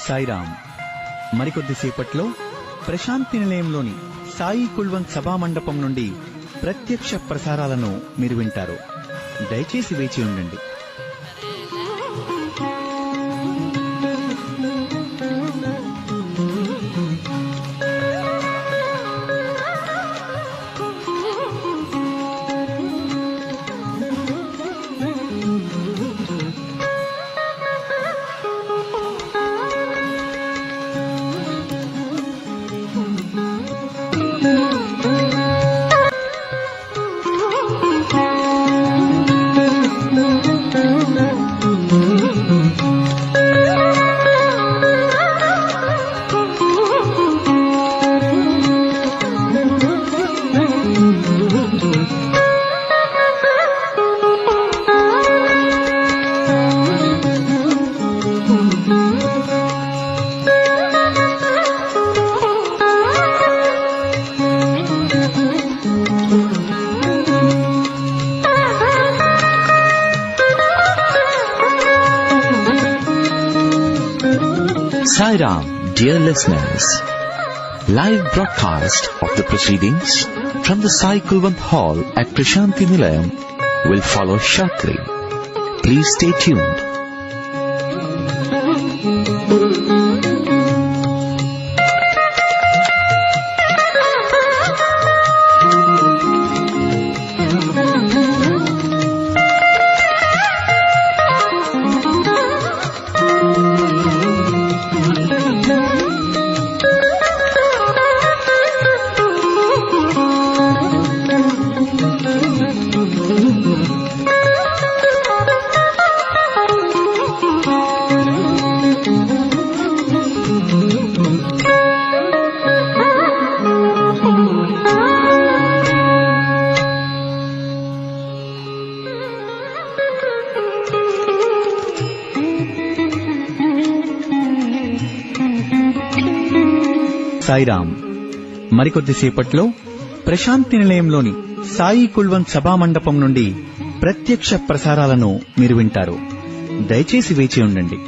సాయిరామ్. మరికొద్దిసేపట్లో ప్రశాంతి నిలయంలోని సాయి కుల్వంత్ సభా మండపం నుండి ప్రత్యక్ష ప్రసారాలను మీరు వింటారు. దయచేసి వేచి ఉండండి. Sairam, dear listeners, live broadcast of the proceedings from the Sai Kulwant Hall at Prasanthi Nilayam will follow shortly. Please stay tuned. Sairam. మరికొద్దిసేపట్లో Prashanti నిలయంలోని Sai Kulwant సభా మండపం నుండి ప్రత్యక్ష ప్రసారాలను మీరు వింటారు. దయచేసి వేచి ఉండండి.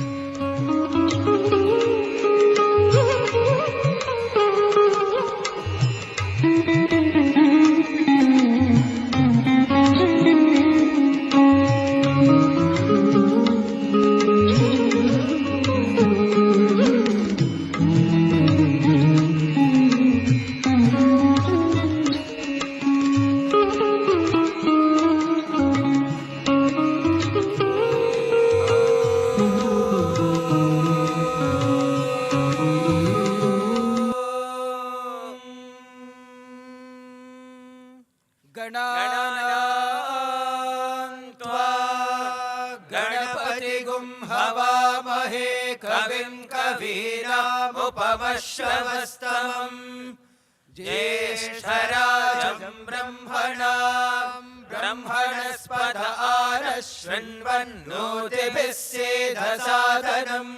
श्रवस्तमम् ज्येष्ठराजम् ब्रह्मणस्पद आनशृण्वन्नोतिभिः सेदसादनम्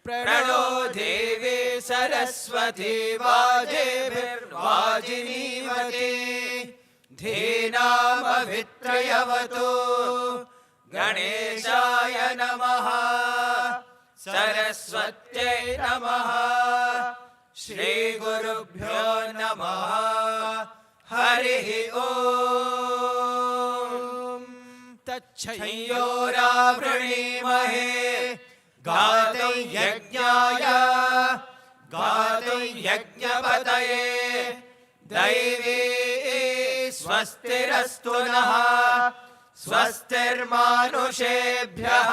प्रणो देवी सरस्वती वाजेभिर्वाजिनीवती धीनामभित्रयवतु गणेशाय नमः सरस्वत्यै नमः श्रीगुरुभ्यो नमः हरिः ओम् तच्छयोरावृणीमहे गातुं यज्ञपतये दैवी स्वस्तिरस्तु नः स्वस्तिर्मानुषेभ्यः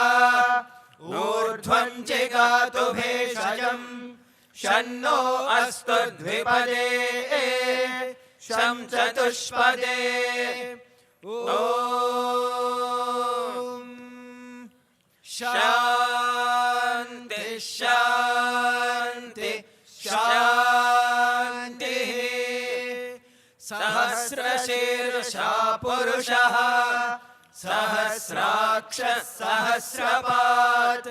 ऊर्ध्वं जिगातु भेषजम् शन्नो अस्तु द्विपदे शं चतुष्पदे ॐ शान्ति शान्ति शान्तिः सहस्रशीर्षा पुरुषः सहस्राक्षः सहस्रपात्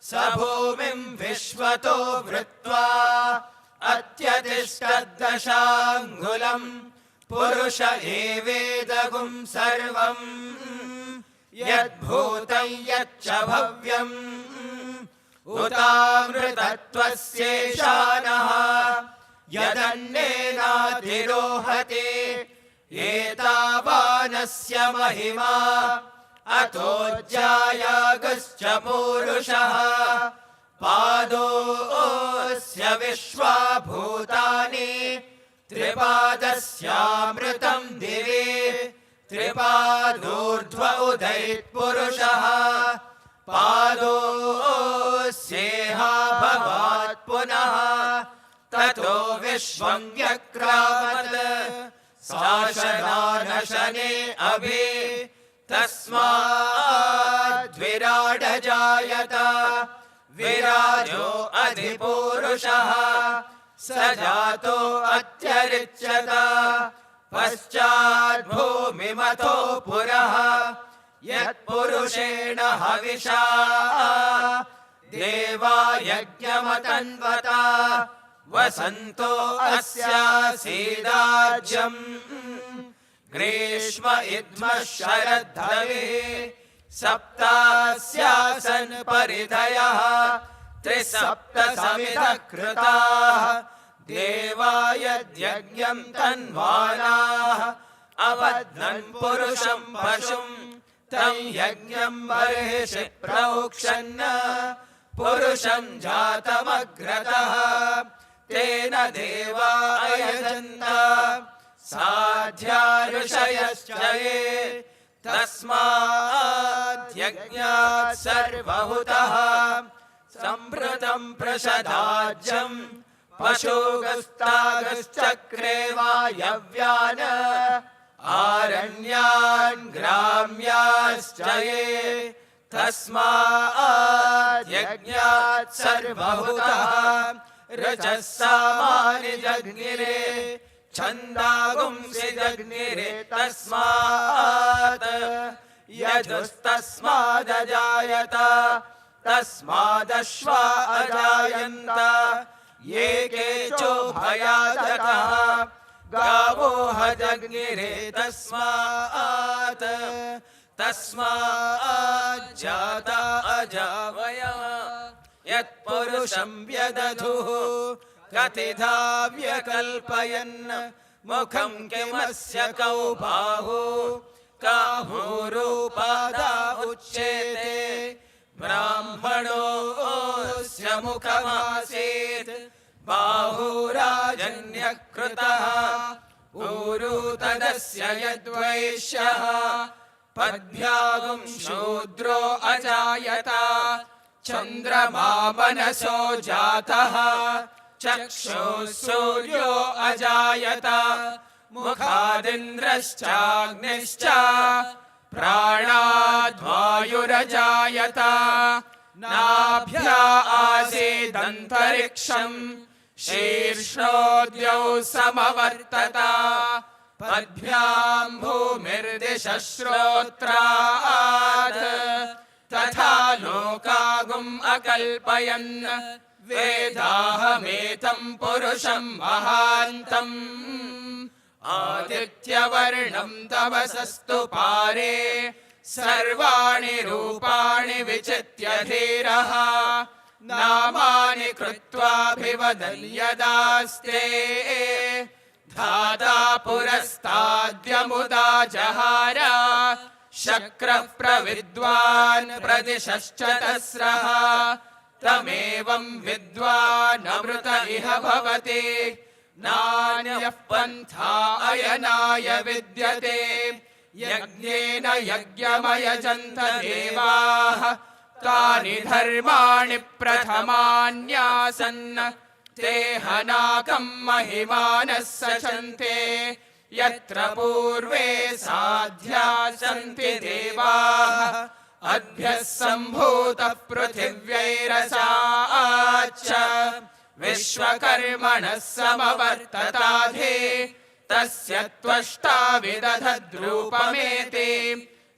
स भूमिं विश्वतो वृत्वा अत्यतिष्ठद्दशाङ्गुलम् पुरुष एवेदगुं सर्वम् यद्भूतं यच्च भव्यम् उतामृतत्वस्येषानः यदन्नेनाधिरोहति एतावानस्य महिमा अतो ज्यायागश्च पूरुषः पादोऽस्य विश्वाभूतानि त्रिपादस्यामृतं दिवे त्रिपादोर्ध्व उदैत्पुरुषः पादोऽस्येहा भवात् पुनः ततो विश्वं व्यक्रामत् शासनानशने अभि तस्माद्विराडजायत विराजो अधिपूरुषः स जातो अत्यरिच्यत पश्चाद्भूमिमतो पुरः यत्पुरुषेण हविषा देवा यज्ञमतन्वता वसन्तो अस्यासीदाज्यम् ग्रीष्म इद्मः शरद्धविः सप्तास्यासन् परिधयः त्रिसप्तसमिधः कृताः देवा यद्यज्ञम् तन्वानाः अवध्नन् पुरुषं पशुम् तं यज्ञम् बर्हिषि प्रोक्षन् पुरुषं जातमग्रतः तेन देवा अयजन्त साध्या ऋषयश्च ये तस्माद्यज्ञात् सर्वहुतः सम्भृतं प्रसदाज्यम् पशुगस्तागश्चक्रे वायव्यान् आरण्यान् ग्राम्याश्च ये तस्माद्यज्ञात् सर्वहुतः रजः सामानि जग्निरे छन्दागुंसि जग्निरे तस्मात् यजुस्तस्मादजायत तस्मादश्वा अजायन्त ये केचोभयादकः गावो हजग्निरे तस्मात् तस्माज्जाता अजावयः यत्पुरुषं व्यदधुः कथिधा व्यकल्पयन् मुखं किमस्य कौ बाहु काहोरूपादा उच्येते ब्राह्मणोऽस्य मुखमासीत् बाहुराजन्यः कृतः ऊरू तदस्य यद्वैश्यः पद्भ्यागुं शूद्रो अजायत चन्द्रमा मनसो जातः चक्षुः सूर्यो अजायत मुखादिन्द्रश्चाग्निश्च प्राणाद्वायुरजायत नाभ्या आसीदन्तरिक्षम् शीर्षोऽद्यौ समवर्तत पद्भ्याम् भूमिर्दिशः श्रोत्रात् तथा लोकागुम् अकल्पयन् वेदाहमेतम् पुरुषम् महान्तम् आदित्यवर्णम् तमसस्तु पारे सर्वाणि रूपाणि विचित्य धीरः नामानि कृत्वाभिवदन् यदास्ते धाता पुरस्ताद्यमुदा जहार शक्रः प्रविद्वान् प्रदिशश्च तस्रः तमेवं विद्वान् अमृत इह भवति नान्यः पन्था अयनाय विद्यते यज्ञेन यज्ञमयजन्त देवाः तानि धर्माणि प्रथमान्यासन् ते हनाकम् महिमानः सचन्ते यत्र पूर्वे साध्या सन्ति देवाः अद्भ्यः सम्भूतः पृथिव्यैरसाच्च विश्वकर्मणः समवर्तताधे तस्य त्वष्टा विदधद्रूपमेति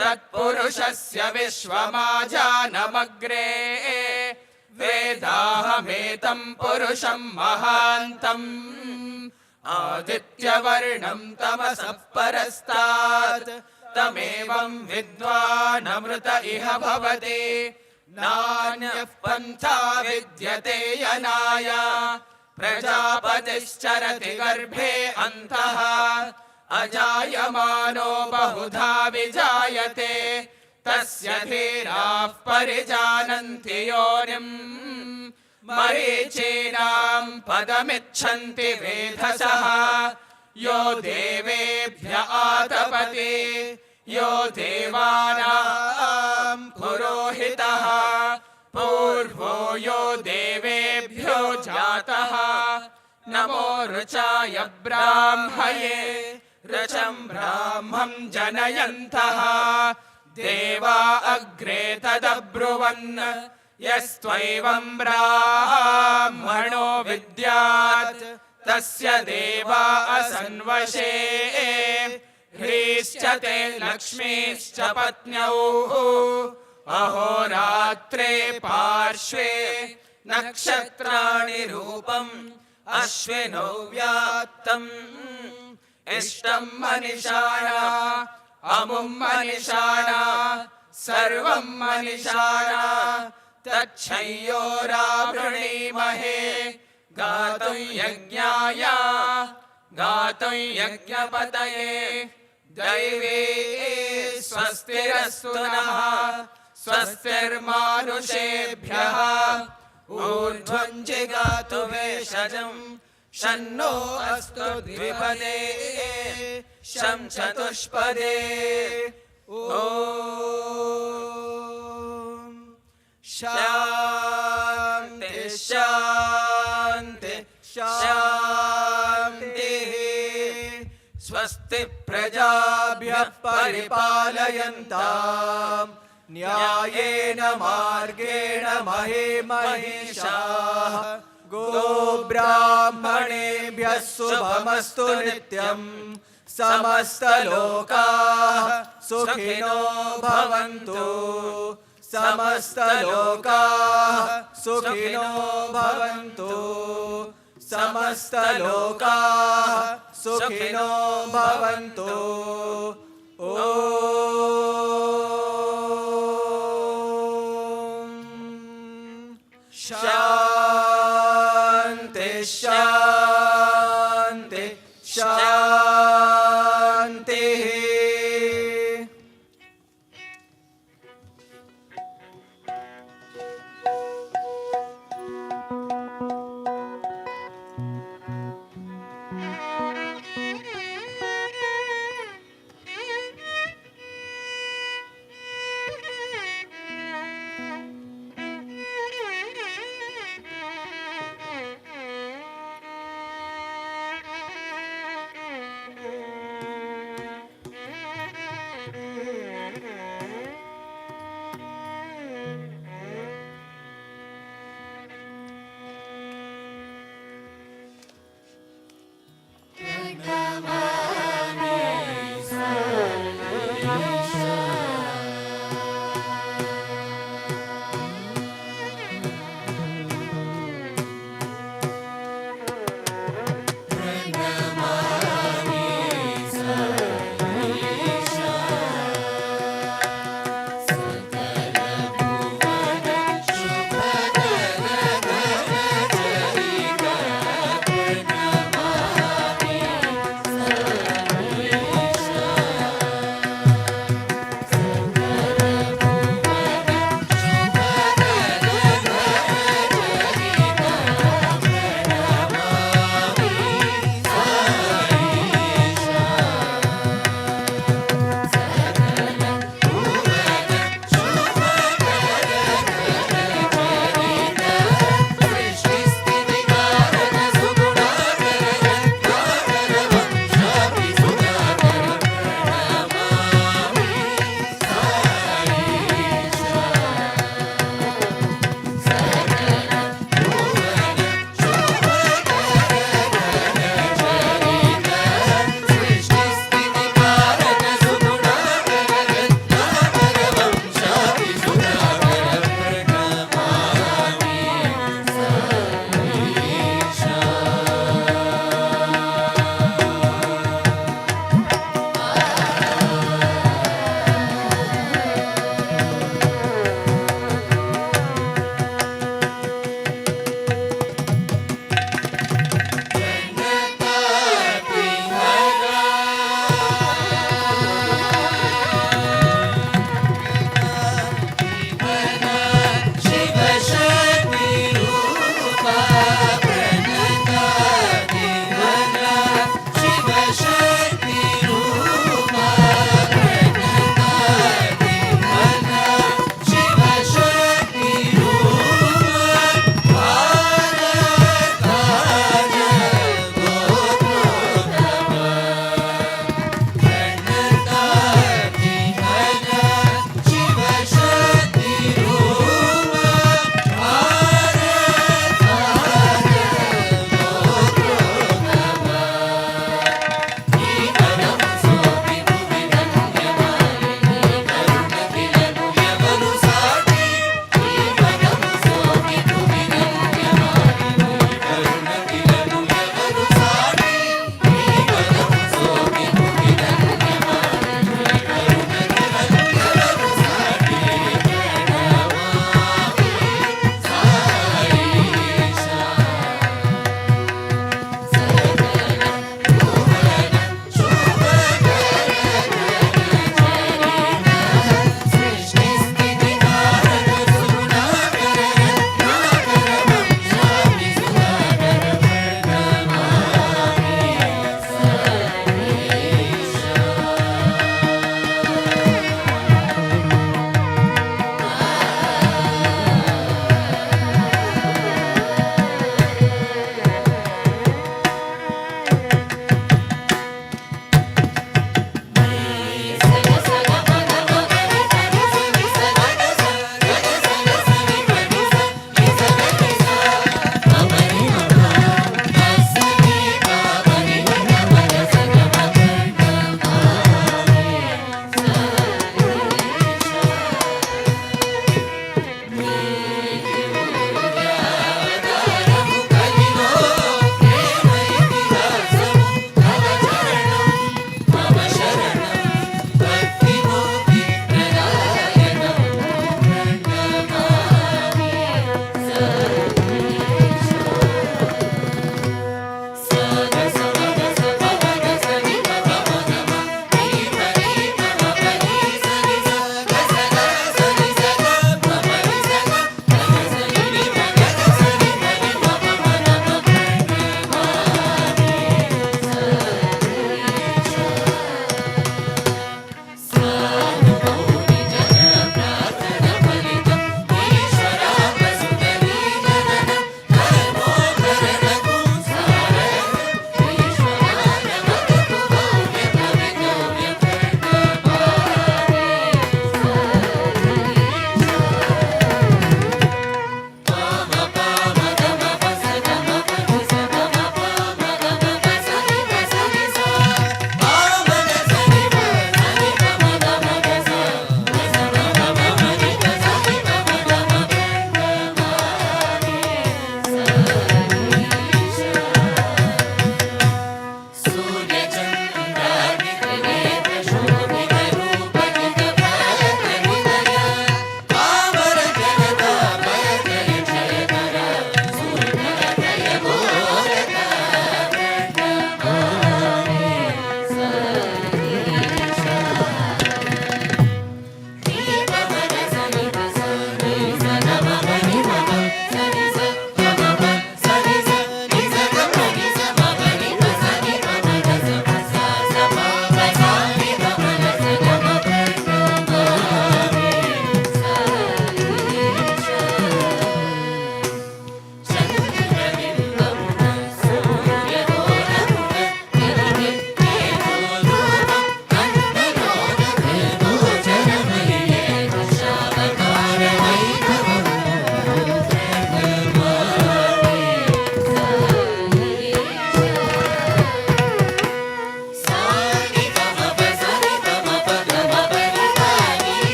तत्पुरुषस्य विश्वमाजानमग्रे वेदाहमेतम् पुरुषम् महान्तम् आदित्यवर्णम् तमसः परस्तात् तमेवम् विद्वानमृत इह भवति नान्यः पन्था विद्यते यनाय प्रजापतिश्चरति गर्भे अन्तः अजायमानो बहुधा विजायते तस्य धीराः परिजानन्ति योनिम् मरीचीनां पदमिच्छन्ति वेधसः यो देवेभ्य आतपति यो देवानां पुरोहितः पूर्वो यो देवेभ्यो जातः नमो ऋचाय ब्राह्मये ऋचं ब्राह्मं जनयन्तः देवा अग्रे तदब्रुवन् यस्त्वैवं ब्राह्मणो विद्यात् तस्य देवा असन्वशे ह्रीश्च ते लक्ष्मीश्च पत्न्यौ अहोरात्रे पार्श्वे नक्षत्राणि रूपम् अश्विनौ व्याप्तम् इष्टं मनिषाणा अमुं मनिषाणा सर्वं मनिषाणा तच्छयोरावृणीमहे गातुं यज्ञाय गातुं यज्ञपतये दैवे स्वस्तिरस्तु नः स्वस्तिर्मानुषेभ्यः ऊर्ध्वं जिगातु भेषजम् शन्नो अस्तु द्विपदे शं चतुष्पदे ॐ शान्ति शान्ति शान्तिः स्वस्ति प्रजाभ्यः परिपालयन्ताम् न्यायेन मार्गेण महे महिषाः गोब्राह्मणेभ्यः शुभमस्तु नित्यम् समस्तलोकाः सुखिनो भवन्तु समस्तलोकाः सुखिनो भवन्तु समस्तलोकाः सुखिनो भवन्तु ॐ शान्ति शान्ति शान्तिः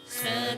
Sai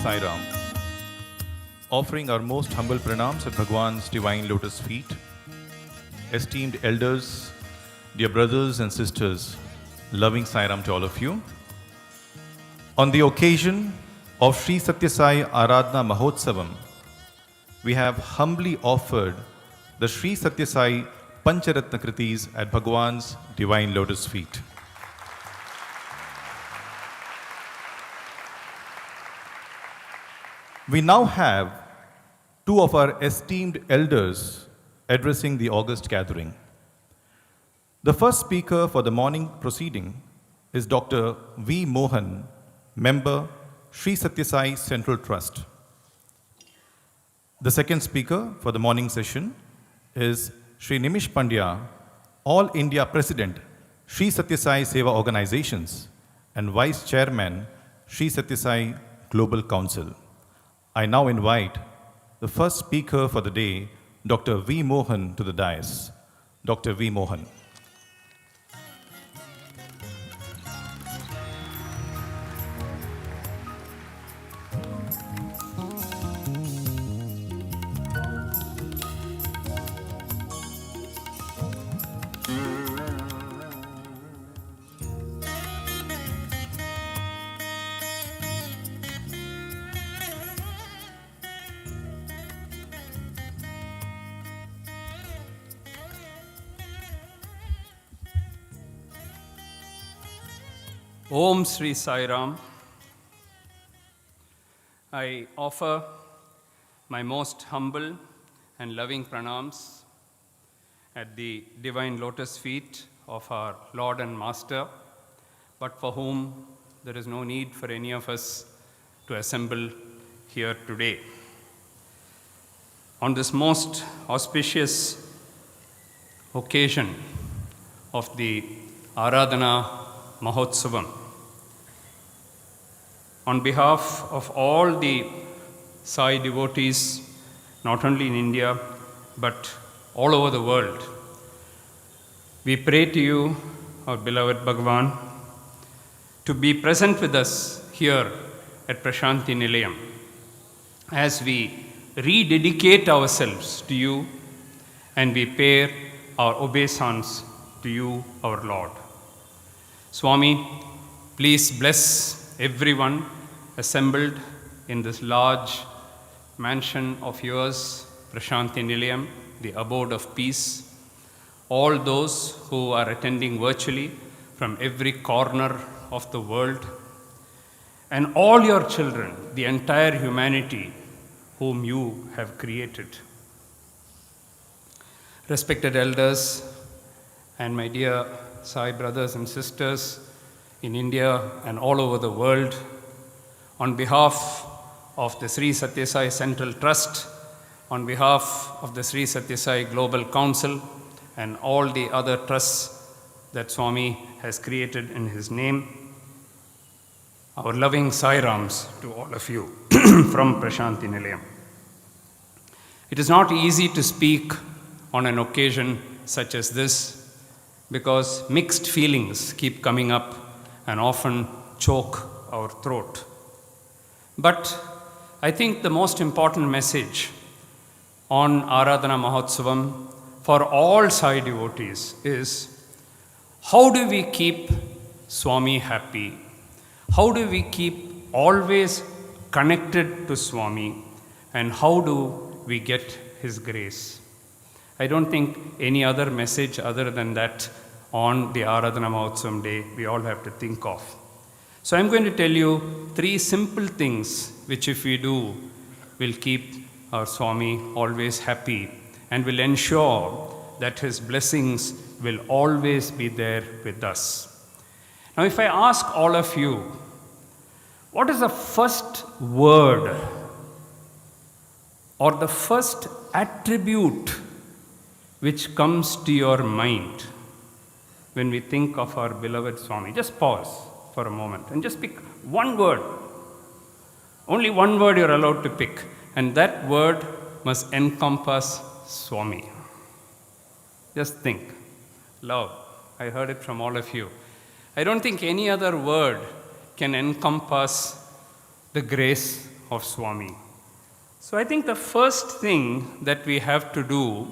Sai Ram. Offering our most humble pranams at Bhagwan's divine lotus feet. Esteemed elders, dear brothers and sisters, loving Sai Ram to all of you. On the occasion of Sri Sathya Sai Aradhana Mahotsavam, we have humbly offered the Sri Sathya Sai Pancharatna Kritis at Bhagwan's divine lotus feet. We now have two of our esteemed elders addressing the august gathering. The first speaker for the morning proceeding is Dr. V. Mohan, member, Sri Sathya Sai Central Trust. The second speaker for the morning session is Sri Nimish Pandya, All India President, Sri Sathya Sai Seva Organizations, and Vice Chairman, Sri Sathya Sai Global Council. I now invite the first speaker for the day, Dr. V. Mohan, to the dais. Dr. V. Mohan. Om Sri Sai Ram. I offer my most humble and loving pranams at the divine lotus feet of our Lord and Master, but for whom there is no need for any of us to assemble here today. On this most auspicious occasion of the Aradhana Mahotsavam, on behalf of all the Sai devotees, not only in India, but all over the world, we pray to you, our beloved Bhagavan, to be present with us here at Prasanthi Nilayam as we rededicate ourselves to you and we pay our obeisance to you, our Lord. Swami, please bless everyone assembled in this large mansion of yours, Prasanthi Nilayam, the abode of peace. All those who are attending virtually from every corner of the world, and all your children, the entire humanity whom you have created. Respected elders and my dear Sai brothers and sisters in India and all over the world, on behalf of the Sri Sathya Sai Central Trust, on behalf of the Sri Sathya Sai Global Council and all the other trusts that Swami has created in his name, our loving Sai Rams to all of you from Prasanthi Nilayam. It is not easy to speak on an occasion such as this because mixed feelings keep coming up and often choke our throat. But I think the most important message on Aradhana Mahotsavam for all Sai devotees is, how do we keep Swami happy? How do we keep always connected to Swami? And how do we get his grace? I don't think any other message other than that on the Aradhana Mahotsavam day we all have to think of. So I'm going to tell you 3 simple things which if we do will keep our Swami always happy and will ensure that his blessings will always be there with us. Now if I ask all of you, what is the first word or the first attribute which comes to your mind when we think of our beloved Swami? Just pause for a moment and just pick one word. Only one word you're allowed to pick, and that word must encompass Swami. Just think. Love. I heard it from all of you. I don't think any other word can encompass the grace of Swami. So I think the first thing that we have to do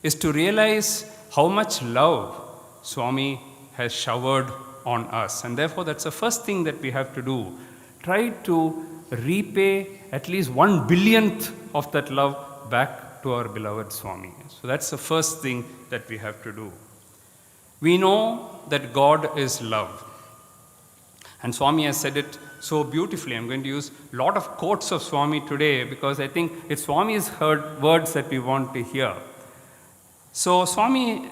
is to realize how much love Swami has showered on us. And therefore, that's the first thing that we have to do. Try to repay at least 1/1000th of that love back to our beloved Swami. So that's the first thing that we have to do. We know that God is love. And Swami has said it so beautifully. I'm going to use a lot of quotes of Swami today because I think it's Swami's words that we want to hear. So Swami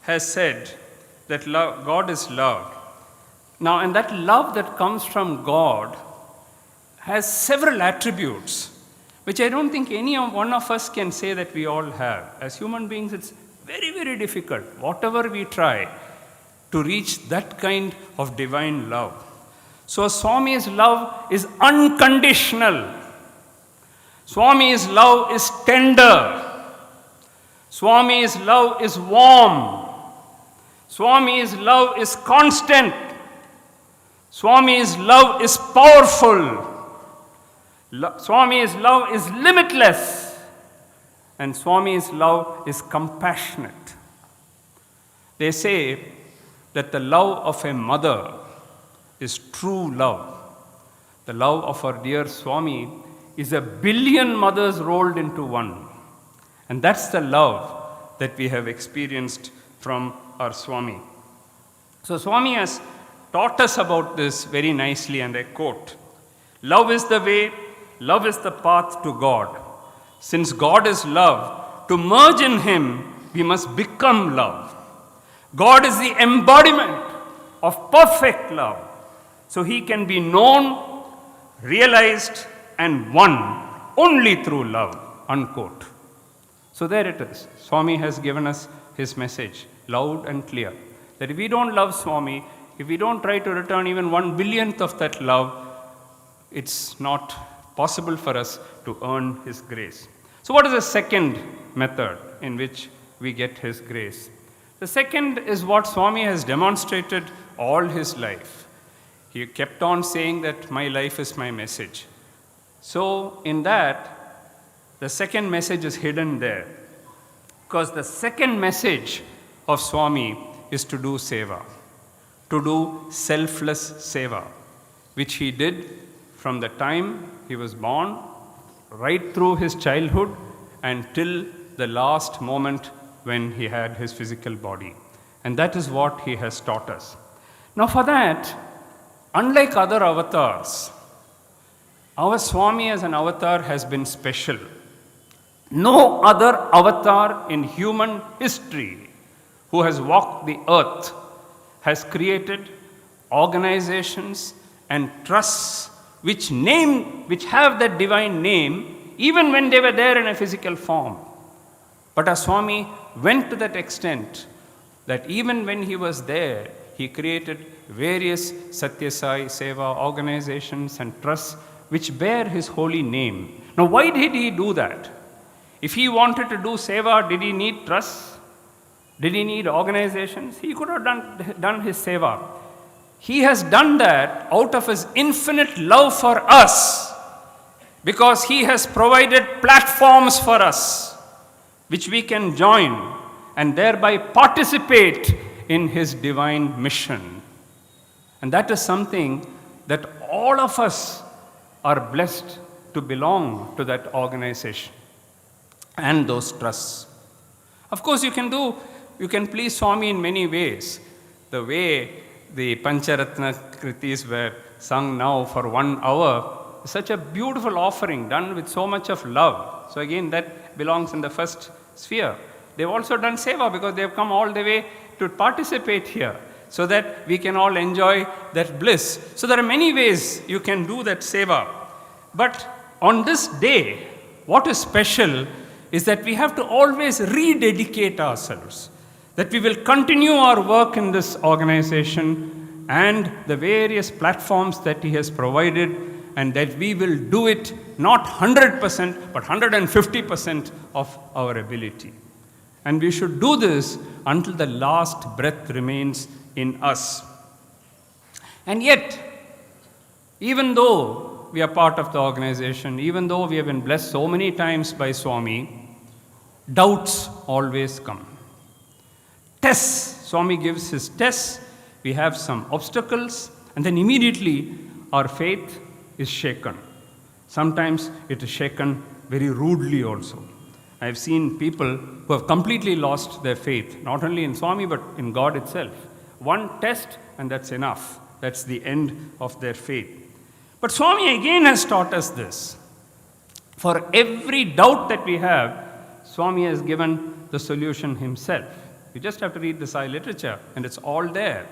has said that God is love. Now, and that love that comes from God has several attributes, which I don't think any one of us can say that we all have. As human beings, it's very, very difficult, whatever we try, to reach that kind of divine love. So Swami's love is unconditional. Swami's love is tender. Swami's love is warm. Swami's love is constant. Swami's love is powerful. Swami's love is limitless. And Swami's love is compassionate. They say that the love of a mother is true love. The love of our dear Swami is 1,000,000,000 mothers rolled into one. And that's the love that we have experienced from our Swami. So Swami has taught us about this very nicely, and I quote, "Love is the way, love is the path to God. Since God is love, to merge in Him, we must become love. God is the embodiment of perfect love. So He can be known, realized, and won only through love." Unquote. So there it is. Swami has given us his message, loud and clear, that if we don't love Swami, if we don't try to return even 1/100000th of that love, it's not possible for us to earn his grace. So what is the second method in which we get his grace? The second is what Swami has demonstrated all his life. He kept on saying that my life is my message. So in that, the second message is hidden there. Because the second message of Swami is to do seva, to do selfless seva, which he did from the time he was born, right through his childhood, and till the last moment when he had his physical body. And that is what he has taught us. Now for that, unlike other avatars, our Swami as an avatar has been special. No other avatar in human history who has walked the earth has created organizations and trusts which have that divine name even when they were there in a physical form. But our Swami went to that extent that even when he was there, he created various Sathya Sai Seva organizations and trusts which bear his holy name. Now, why did he do that? If he wanted to do seva, did he need trusts? Did he need organizations? He could have done his seva. He has done that out of his infinite love for us, because he has provided platforms for us which we can join and thereby participate in his divine mission. And that is something that all of us are blessed to belong to, that organization and those trusts. Of course, you can please Swami in many ways. The way the Pancharatna Kritis were sung now for 1 hour is such a beautiful offering done with so much of love. So again, that belongs in the first sphere. They've also done seva because they've come all the way to participate here so that we can all enjoy that bliss. So there are many ways you can do that seva. But on this day, what is special is that we have to always rededicate ourselves, that we will continue our work in this organization and the various platforms that he has provided, and that we will do it not 100% but 150% of our ability. And we should do this until the last breath remains in us. And yet, even though we are part of the organization, even though we have been blessed so many times by Swami, doubts always come. Tests, Swami gives his tests, we have some obstacles, and then immediately our faith is shaken. Sometimes it is shaken very rudely also. I have seen people who have completely lost their faith, not only in Swami but in God itself. One test and that's enough. That's the end of their faith. But Swami again has taught us this. For every doubt that we have, Swami has given the solution himself. You just have to read the Sai literature and it's all there.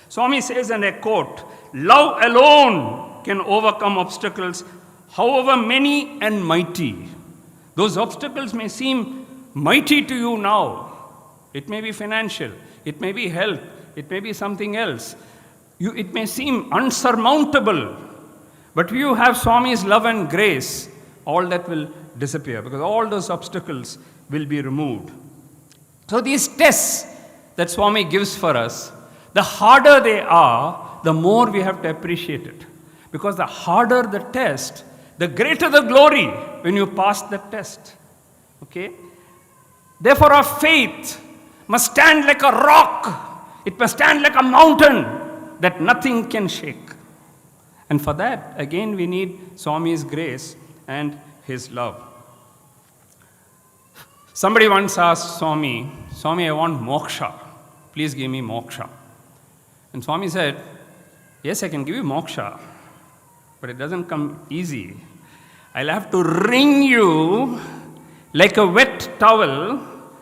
Swami says, and I quote, "Love alone can overcome obstacles, however many and mighty." Those obstacles may seem mighty to you now. It may be financial, it may be health, it may be something else. It may seem unsurmountable. But if you have Swami's love and grace, all that will disappear because all those obstacles will be removed. So these tests that Swami gives for us, the harder they are, the more we have to appreciate it. Because the harder the test, the greater the glory when you pass the test. Okay? Therefore, our faith must stand like a rock. It must stand like a mountain that nothing can shake. And for that, again, we need Swami's grace and his love. Somebody once asked Swami, "Swami, I want moksha. Please give me moksha." And Swami said, "Yes, I can give you moksha, but it doesn't come easy. I'll have to wring you like a wet towel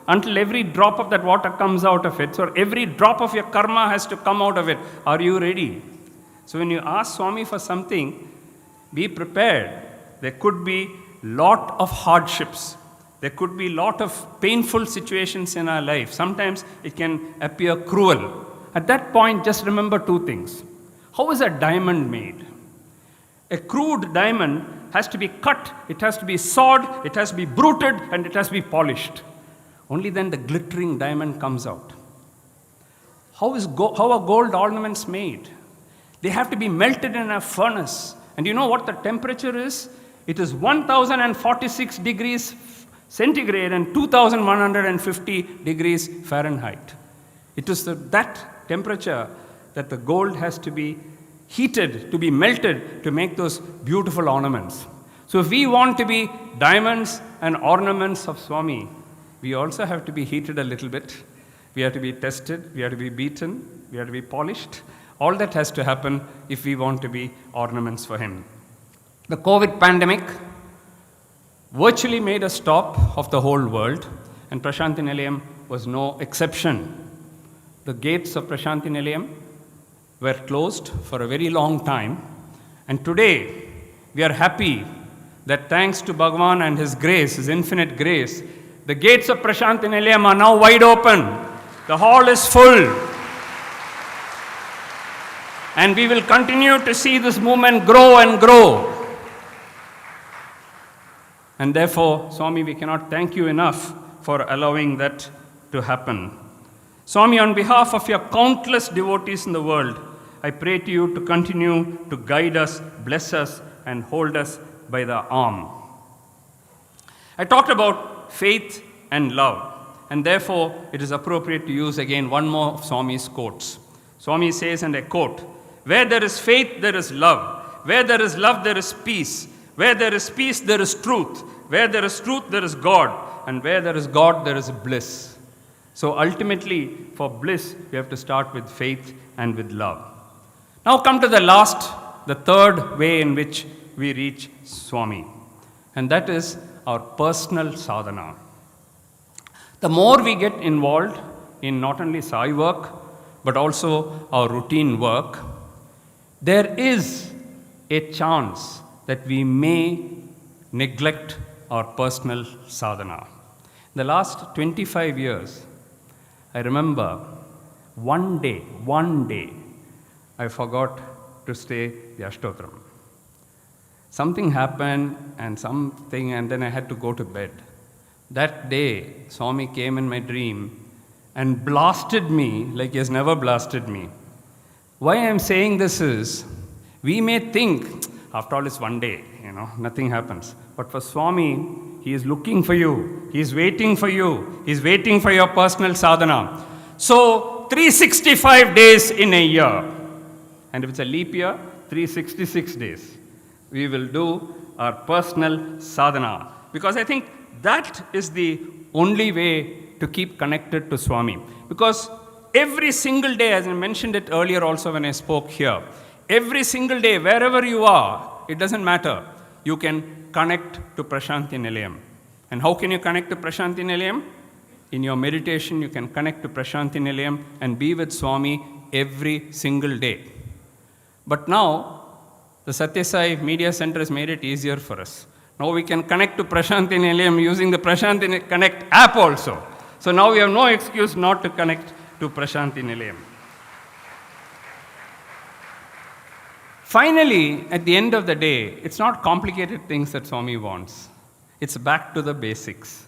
until every drop of that water comes out of it. So every drop of your karma has to come out of it. Are you ready?" So when you ask Swami for something, be prepared. There could be lot of hardships. There could be lot of painful situations in our life. Sometimes it can appear cruel. At that point, just remember two things. How is a diamond made? A crude diamond has to be cut, it has to be sawed, it has to be bruted, and it has to be polished. Only then the glittering diamond comes out. How are gold ornaments made? They have to be melted in a furnace. And you know what the temperature is? It is 1046 degrees centigrade and 2150 degrees Fahrenheit. It is that temperature that the gold has to be heated, to be melted, to make those beautiful ornaments. So if we want to be diamonds and ornaments of Swami, we also have to be heated a little bit. We have to be tested, we have to be beaten, we have to be polished. All that has to happen if we want to be ornaments for him. The COVID pandemic virtually made a stop of the whole world, and Prasanthi Nilayam was no exception. The gates of Prasanthi Nilayam were closed for a very long time, and today we are happy that thanks to Bhagavan and his grace, his infinite grace, the gates of Prasanthi Nilayam are now wide open. The hall is full. And we will continue to see this movement grow and grow. And therefore, Swami, we cannot thank you enough for allowing that to happen. Swami, on behalf of your countless devotees in the world, I pray to you to continue to guide us, bless us, and hold us by the arm. I talked about faith and love, and therefore it is appropriate to use again one more of Swami's quotes. Swami says, and I quote, "Where there is faith, there is love. Where there is love, there is peace. Where there is peace, there is truth. Where there is truth, there is God. And where there is God, there is bliss." So ultimately, for bliss, we have to start with faith and with love. Now come to the third way in which we reach Swami. And that is our personal sadhana. The more we get involved in not only Sai work, but also our routine work, there is a chance that we may neglect our personal sadhana. In the last 25 years, I remember one day, I forgot to say the Ashtotram. Something happened and then I had to go to bed. That day, Swami came in my dream and blasted me like he has never blasted me. Why I am saying this is, we may think, After all, it's one day, nothing happens. But for Swami, he is looking for you. He is waiting for you. He is waiting for your personal sadhana. So, 365 days in a year. And if it's a leap year, 366 days. We will do our personal sadhana. Because I think that is the only way to keep connected to Swami. Because every single day, as I mentioned it earlier also when I spoke here, every single day, wherever you are, it doesn't matter, you can connect to Prasanthi Nilayam. And how can you connect to Prasanthi Nilayam? In your meditation, you can connect to Prasanthi Nilayam and be with Swami every single day. But now, the Sathya Sai Media Center has made it easier for us. Now we can connect to Prasanthi Nilayam using the Prasanthi Connect app also. So now we have no excuse not to connect to Prasanthi Nilayam. Finally, at the end of the day, it's not complicated things that Swami wants. It's back to the basics.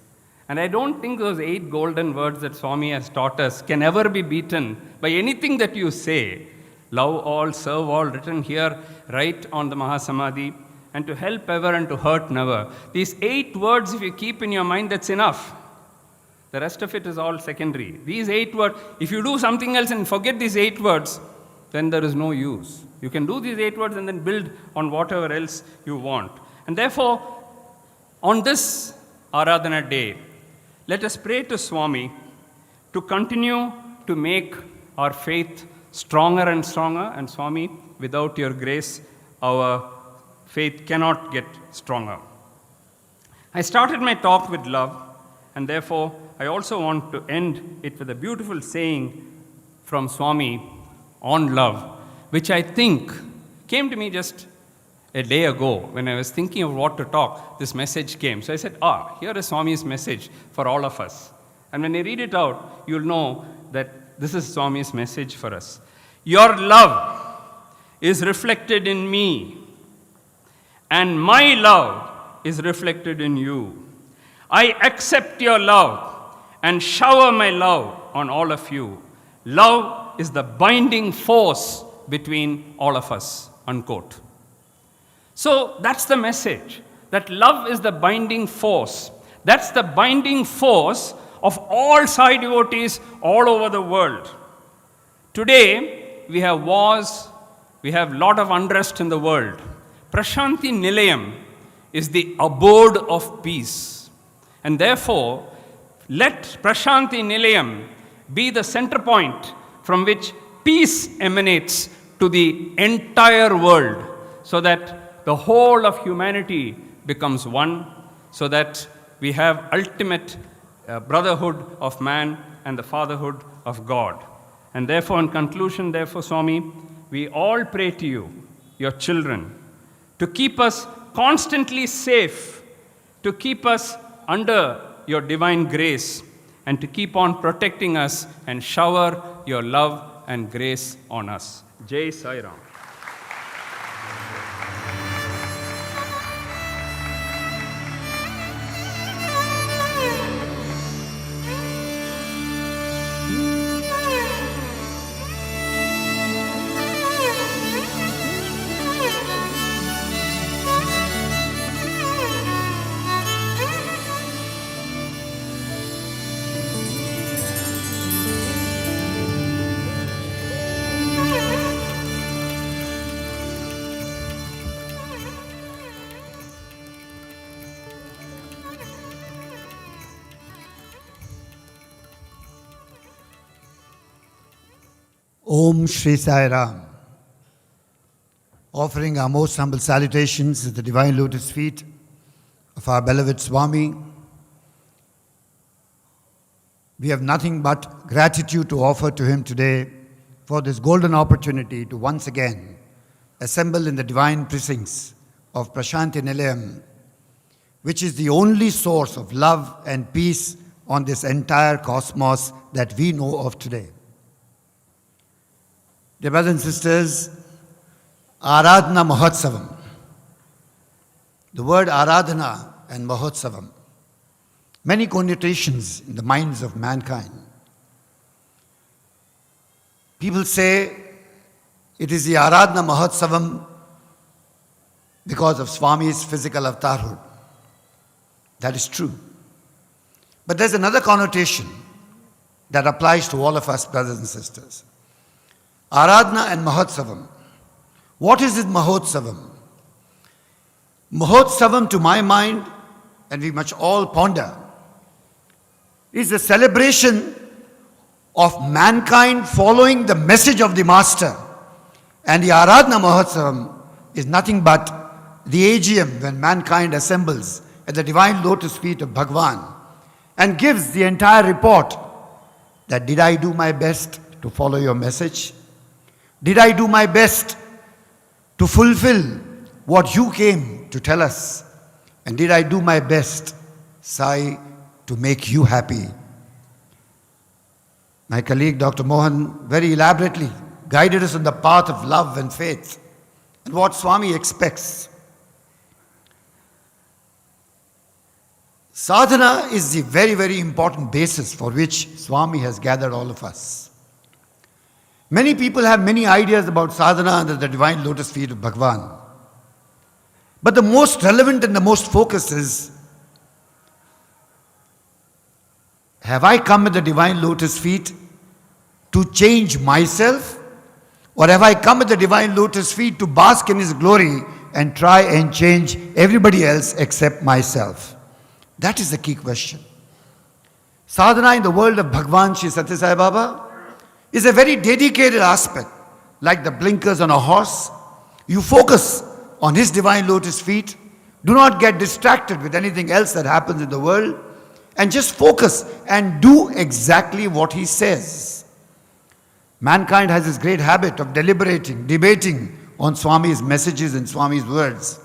And I don't think those 8 golden words that Swami has taught us can ever be beaten by anything that you say. Love all, serve all, written here, right on the Mahasamadhi, and to help ever and to hurt never. These 8 words, if you keep in your mind, that's enough. The rest of it is all secondary. These 8 words, if you do something else and forget these 8 words, then there is no use. You can do these 8 words and then build on whatever else you want. And therefore, on this Aradhana day, let us pray to Swami to continue to make our faith stronger and stronger. And Swami, without your grace, our faith cannot get stronger. I started my talk with love, and therefore I also want to end it with a beautiful saying from Swami on love, which I think came to me just a day ago when I was thinking of what to talk. This message came. So I said, here is Swami's message for all of us. And when I read it out, you'll know that this is Swami's message for us. Your love is reflected in me, and my love is reflected in you. I accept your love and shower my love on all of you. Love is the binding force between all of us, unquote. So that's the message, that love is the binding force. That's the binding force of all Sai devotees all over the world. Today, we have wars, we have a lot of unrest in the world. Prasanthi Nilayam is the abode of peace. And therefore, let Prasanthi Nilayam be the center point from which peace emanates to the entire world, so that the whole of humanity becomes one, so that we have ultimate brotherhood of man and the fatherhood of God. And therefore, in conclusion, therefore, Swami, we all pray to you, your children, to keep us constantly safe, to keep us under your divine grace, and to keep on protecting us and shower your love and grace on us. Jai Sai Ram. Om Shri Sai Ram. Offering our most humble salutations at the divine lotus feet of our beloved Swami, we have nothing but gratitude to offer to him today for this golden opportunity to once again assemble in the divine precincts of Prasanthi Nilayam, which is the only source of love and peace on this entire cosmos that we know of today. Dear brothers and sisters, Aradhana Mahotsavam. The word Aradhana and Mahotsavam, many connotations in the minds of mankind. People say it is the Aradhana Mahotsavam because of Swami's physical avatarhood. That is true. But there's another connotation that applies to all of us, brothers and sisters. Aradhana and Mahotsavam. What is this Mahotsavam? Mahotsavam, to my mind, and we must all ponder, is the celebration of mankind following the message of the Master. And the Aradhana Mahotsavam is nothing but the AGM when mankind assembles at the divine lotus feet of Bhagwan and gives the entire report that did I do my best to follow your message? Did I do my best to fulfill what you came to tell us? And did I do my best, Sai, to make you happy? My colleague Dr. Mohan very elaborately guided us on the path of love and faith and what Swami expects. Sadhana is the very, very important basis for which Swami has gathered all of us. Many people have many ideas about sadhana under the divine lotus feet of Bhagwan. But the most relevant and the most focused is, have I come at the divine lotus feet to change myself? Or have I come at the divine lotus feet to bask in His glory and try and change everybody else except myself? That is the key question. Sadhana in the world of Bhagwan Shri Sathya Sai Baba is a very dedicated aspect. Like the blinkers on a horse, you focus on His divine lotus feet. Do not get distracted with anything else that happens in the world, and just focus and do exactly what He says. Mankind has this great habit of deliberating, debating on Swami's messages and Swami's words.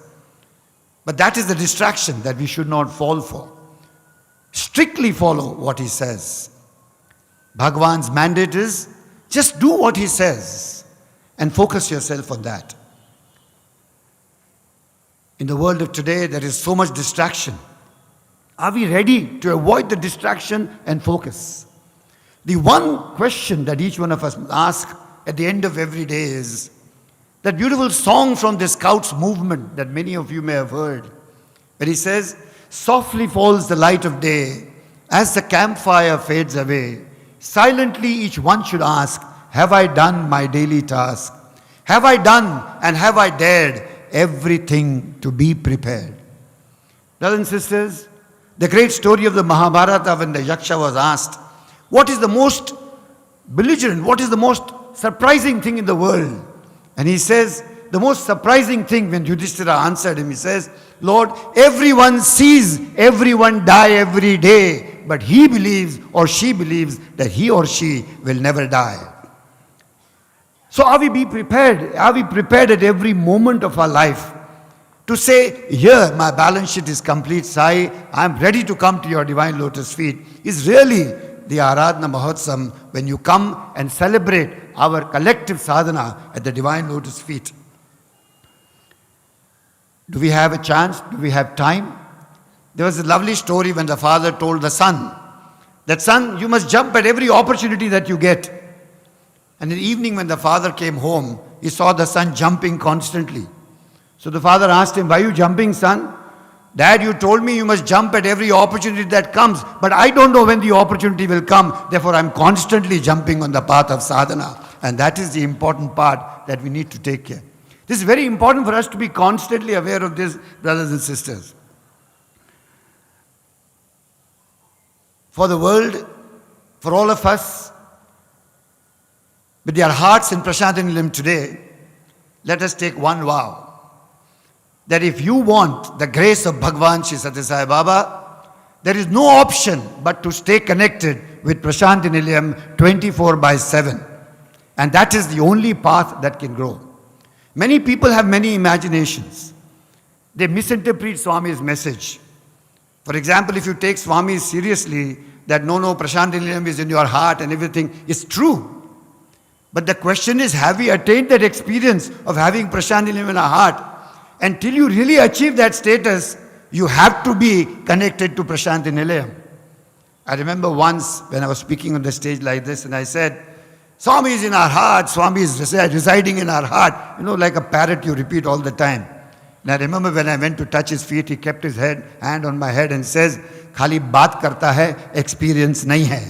But that is the distraction that we should not fall for. Strictly follow what He says. Bhagwan's mandate is just do what He says and focus yourself on that. In the world of today, there is so much distraction. Are we ready to avoid the distraction and focus? The one question that each one of us must ask at the end of every day is that beautiful song from the Scouts movement that many of you may have heard, where he says, softly falls the light of day as the campfire fades away. Silently each one should ask, have I done my daily task? Have I done and have I dared everything to be prepared? Brothers and sisters, the great story of the Mahabharata, when the Yaksha was asked, what is the most belligerent, what is the most surprising thing in the world? And he says, the most surprising thing, when Yudhishthira answered him, he says, Lord, everyone sees everyone die every day, but he believes or she believes that he or she will never die. So are we prepared? Are we prepared at every moment of our life to say, here my balance sheet is complete, Sai, I am ready to come to your divine lotus feet? Is really the Aradhana Mahotsavam when you come and celebrate our collective sadhana at the divine lotus feet. Do we have a chance? Do we have time? There was a lovely story when the father told the son that, son, you must jump at every opportunity that you get. And in the evening when the father came home, he saw the son jumping constantly. So the father asked him, why are you jumping, son? Dad, you told me you must jump at every opportunity that comes, but I don't know when the opportunity will come. Therefore, I'm constantly jumping on the path of sadhana. And that is the important part that we need to take care. This is very important for us to be constantly aware of this, brothers and sisters. For the world, for all of us, with their hearts in Prasanthi Nilayam today, let us take one vow. That if you want the grace of Bhagwan Shri Sathya Sai Baba, there is no option but to stay connected with Prasanthi Nilayam 24/7. And that is the only path that can grow. Many people have many imaginations. They misinterpret Swami's message. For example, if you take Swami seriously, that no, Prasanthi Nilayam is in your heart and everything, is true. But the question is, have we attained that experience of having Prasanthi Nilayam in our heart? Until you really achieve that status, you have to be connected to Prasanthi Nilayam. I remember once when I was speaking on the stage like this, and I said, Swami is in our heart, Swami is residing in our heart. You know, like a parrot you repeat all the time. And I remember when I went to touch his feet, he kept his hand on my head and says, "Khali baat karta hai, experience nahi hai."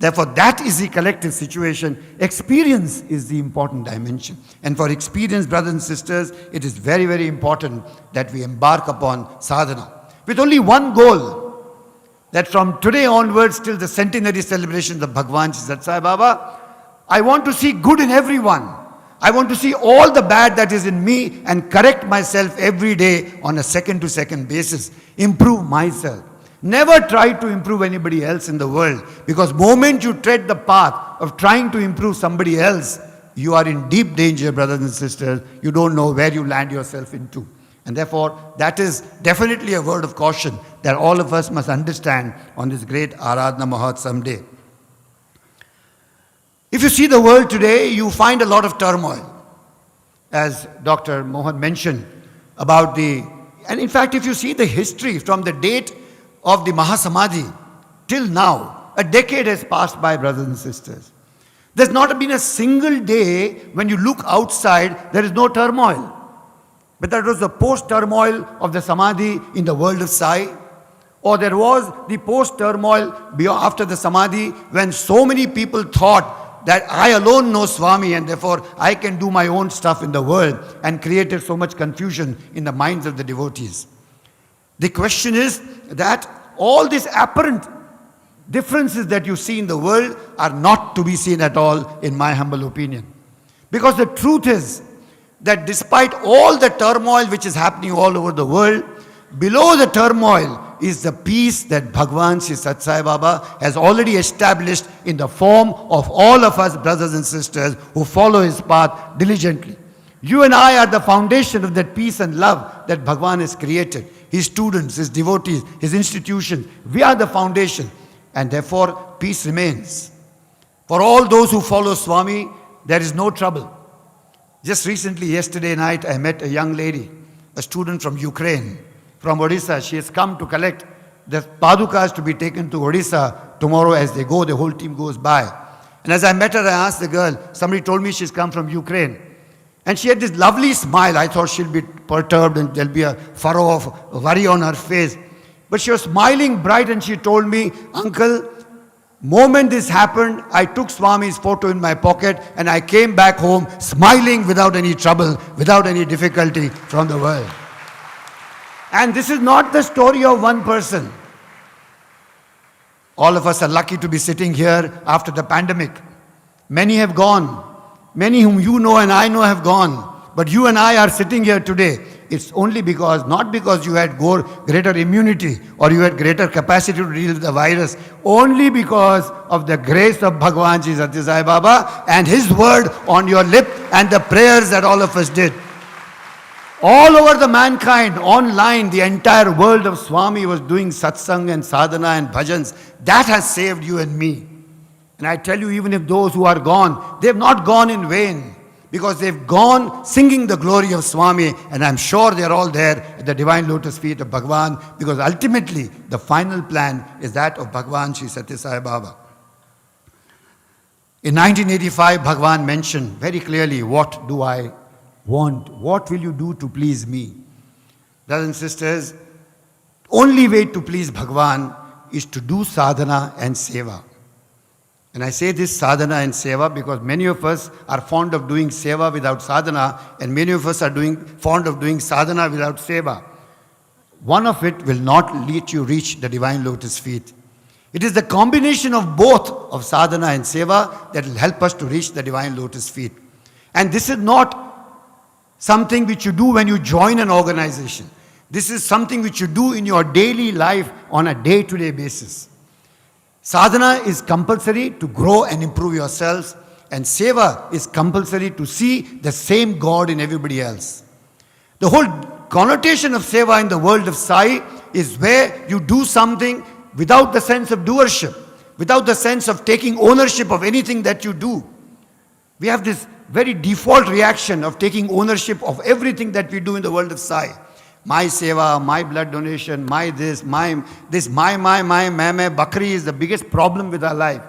Therefore, that is the collective situation. Experience is the important dimension. And for experienced brothers and sisters, it is very, very important that we embark upon sadhana. With only one goal, that from today onwards till the centenary celebrations of Bhagwan Sathya Sai Baba, I want to see good in everyone. I want to see all the bad that is in me and correct myself every day on a second-to-second basis. Improve myself. Never try to improve anybody else in the world, because moment you tread the path of trying to improve somebody else, you are in deep danger, brothers and sisters. You don't know where you land yourself into. And therefore, that is definitely a word of caution that all of us must understand on this great Aradhana Mahotsavam day. If you see the world today, you find a lot of turmoil. As Dr. Mohan mentioned about and in fact, if you see the history from the date of the Mahasamadhi till now, a decade has passed by, brothers and sisters. There's not been a single day when you look outside, there is no turmoil. But that was the post-turmoil of the Samadhi in the world of Sai, or there was the post-turmoil after the Samadhi when so many people thought that I alone know Swami and therefore I can do my own stuff in the world, and created so much confusion in the minds of the devotees. The question is that all these apparent differences that you see in the world are not to be seen at all, in my humble opinion. Because the truth is that despite all the turmoil which is happening all over the world, below the turmoil is the peace that Bhagwan Sri Sathya Sai Baba has already established in the form of all of us brothers and sisters who follow his path diligently. You and I are the foundation of that peace and love that Bhagwan has created. His students, his devotees, his institutions, we are the foundation, and therefore peace remains. For all those who follow Swami, there is no trouble. Just recently, yesterday night, I met a young lady, a student from Ukraine, from Odisha. She has come to collect the padukas to be taken to Odisha tomorrow. As they go, the whole team goes by. And as I met her, I asked the girl, somebody told me she's come from Ukraine. And she had this lovely smile. I thought she'll be perturbed and there'll be a furrow of worry on her face. But she was smiling bright, and she told me, "Uncle, moment this happened, I took Swami's photo in my pocket and I came back home smiling without any trouble, without any difficulty from the world." And this is not the story of one person. All of us are lucky to be sitting here after the pandemic. Many have gone. Many whom you know and I know have gone. But you and I are sitting here today. It's only because, not because you had greater immunity or you had greater capacity to deal with the virus, only because of the grace of Bhagwan Sri Sathya Sai Baba and his word on your lip and the prayers that all of us did. All over the mankind, online, the entire world of Swami was doing satsang and sadhana and bhajans. That has saved you and me. And I tell you, even if those who are gone, they have not gone in vain, because they've gone singing the glory of Swami, and I'm sure they're all there at the divine lotus feet of Bhagwan, because ultimately the final plan is that of Bhagwan Sri Sathya Sai Baba. In 1985, Bhagwan mentioned very clearly, "What do I want? What will you do to please me?" Brothers and sisters, only way to please Bhagwan is to do sadhana and seva. And I say this sadhana and seva because many of us are fond of doing seva without sadhana, and many of us are fond of doing sadhana without seva. One of it will not let you reach the divine lotus feet. It is the combination of both, of sadhana and seva, that will help us to reach the divine lotus feet. And this is not something which you do when you join an organization. This is something which you do in your daily life on a day-to-day basis. Sadhana is compulsory to grow and improve yourselves, and seva is compulsory to see the same God in everybody else. The whole connotation of seva in the world of Sai is where you do something without the sense of doership, without the sense of taking ownership of anything that you do. We have this very default reaction of taking ownership of everything that we do in the world of Sai. My seva, my blood donation, my bakri is the biggest problem with our life.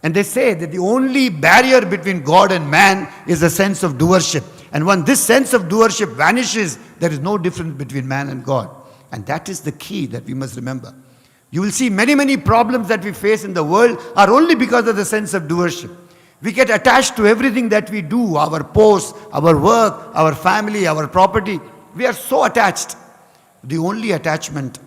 And they say that the only barrier between God and man is the sense of doership. And when this sense of doership vanishes, there is no difference between man and God. And that is the key that we must remember. You will see many, many problems that we face in the world are only because of the sense of doership. We get attached to everything that we do, our posts, our work, our family, our property. We are so attached. The only attachment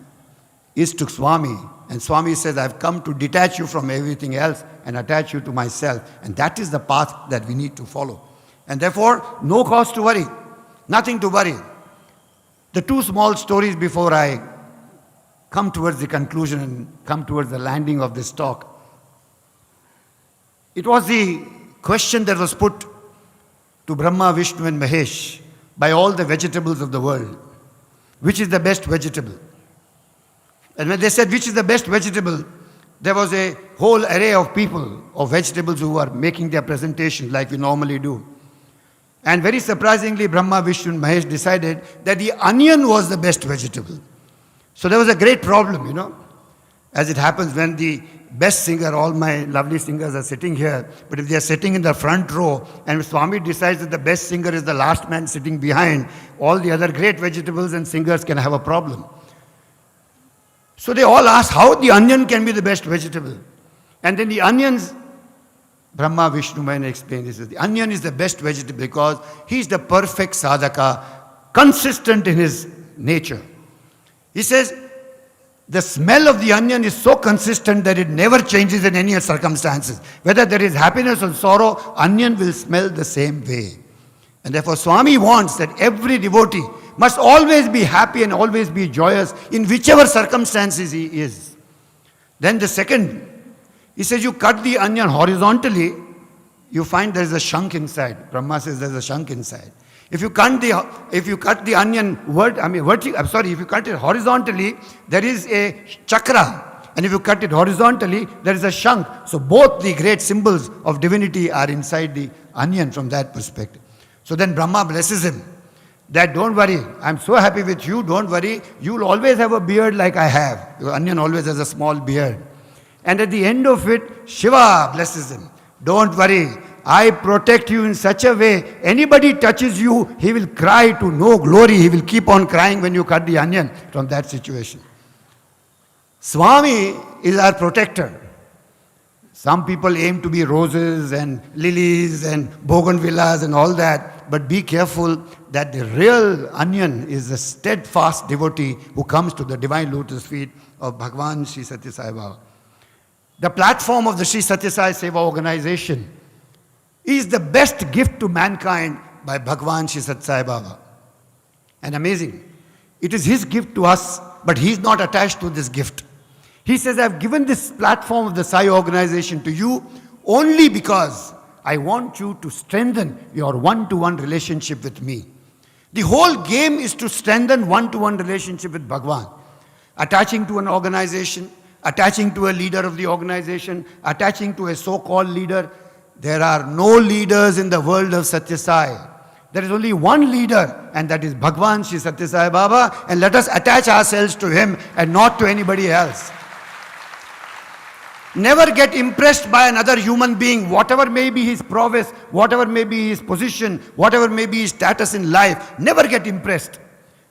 is to Swami. And Swami says, I've come to detach you from everything else and attach you to myself. And that is the path that we need to follow. And therefore, no cause to worry. Nothing to worry. The two small stories before I come towards the conclusion and come towards the landing of this talk. It was the question that was put to Brahma, Vishnu and Mahesh by all the vegetables of the world. Which is the best vegetable? And when they said which is the best vegetable, there was a whole array of people, of vegetables who were making their presentation like we normally do. And very surprisingly, Brahma, Vishnu and Mahesh decided that the onion was the best vegetable. So there was a great problem, you know. As it happens when the best singer, all my lovely singers are sitting here, but if they are sitting in the front row and Swami decides that the best singer is the last man sitting behind, all the other great vegetables and singers can have a problem. So they all asked how the onion can be the best vegetable. And then the onions, Brahma, Vishnu, Mahesh explained this. The onion is the best vegetable because he is the perfect sadhaka, consistent in his nature. He says, the smell of the onion is so consistent that it never changes in any circumstances. Whether there is happiness or sorrow, onion will smell the same way. And therefore Swami wants that every devotee must always be happy and always be joyous in whichever circumstances he is. Then the second, he says you cut the onion horizontally, you find there is a shunk inside. Brahma says there is a shunk inside. If you cut the onion if you cut it horizontally, there is a chakra. And if you cut it horizontally, there is a shunk. So both the great symbols of divinity are inside the onion from that perspective. So then Brahma blesses him. That don't worry, I'm so happy with you, don't worry, you'll always have a beard like I have. Your onion always has a small beard. And at the end of it, Shiva blesses him. Don't worry, I protect you in such a way, anybody touches you, he will cry to no glory. He will keep on crying when you cut the onion from that situation. Swami is our protector. Some people aim to be roses and lilies and bougainvilleas and all that, but be careful that the real onion is a steadfast devotee who comes to the divine lotus feet of Bhagavan Sri Sathya Sai Baba. The platform of the Sri Sathya Sai Seva organization is the best gift to mankind by Bhagavan Sri Sathya Sai Baba. And amazing. It is his gift to us, but he is not attached to this gift. He says, I have given this platform of the Sai organization to you only because I want you to strengthen your one-to-one relationship with me. The whole game is to strengthen one-to-one relationship with Bhagavan. Attaching to an organization, attaching to a leader of the organization, attaching to a so-called leader. There are no leaders in the world of Sathya Sai. There is only one leader, and that is Bhagavan Sri Sathya Sai Baba, and let us attach ourselves to him and not to anybody else. Never get impressed by another human being, whatever may be his prowess, whatever may be his position, whatever may be his status in life. Never get impressed.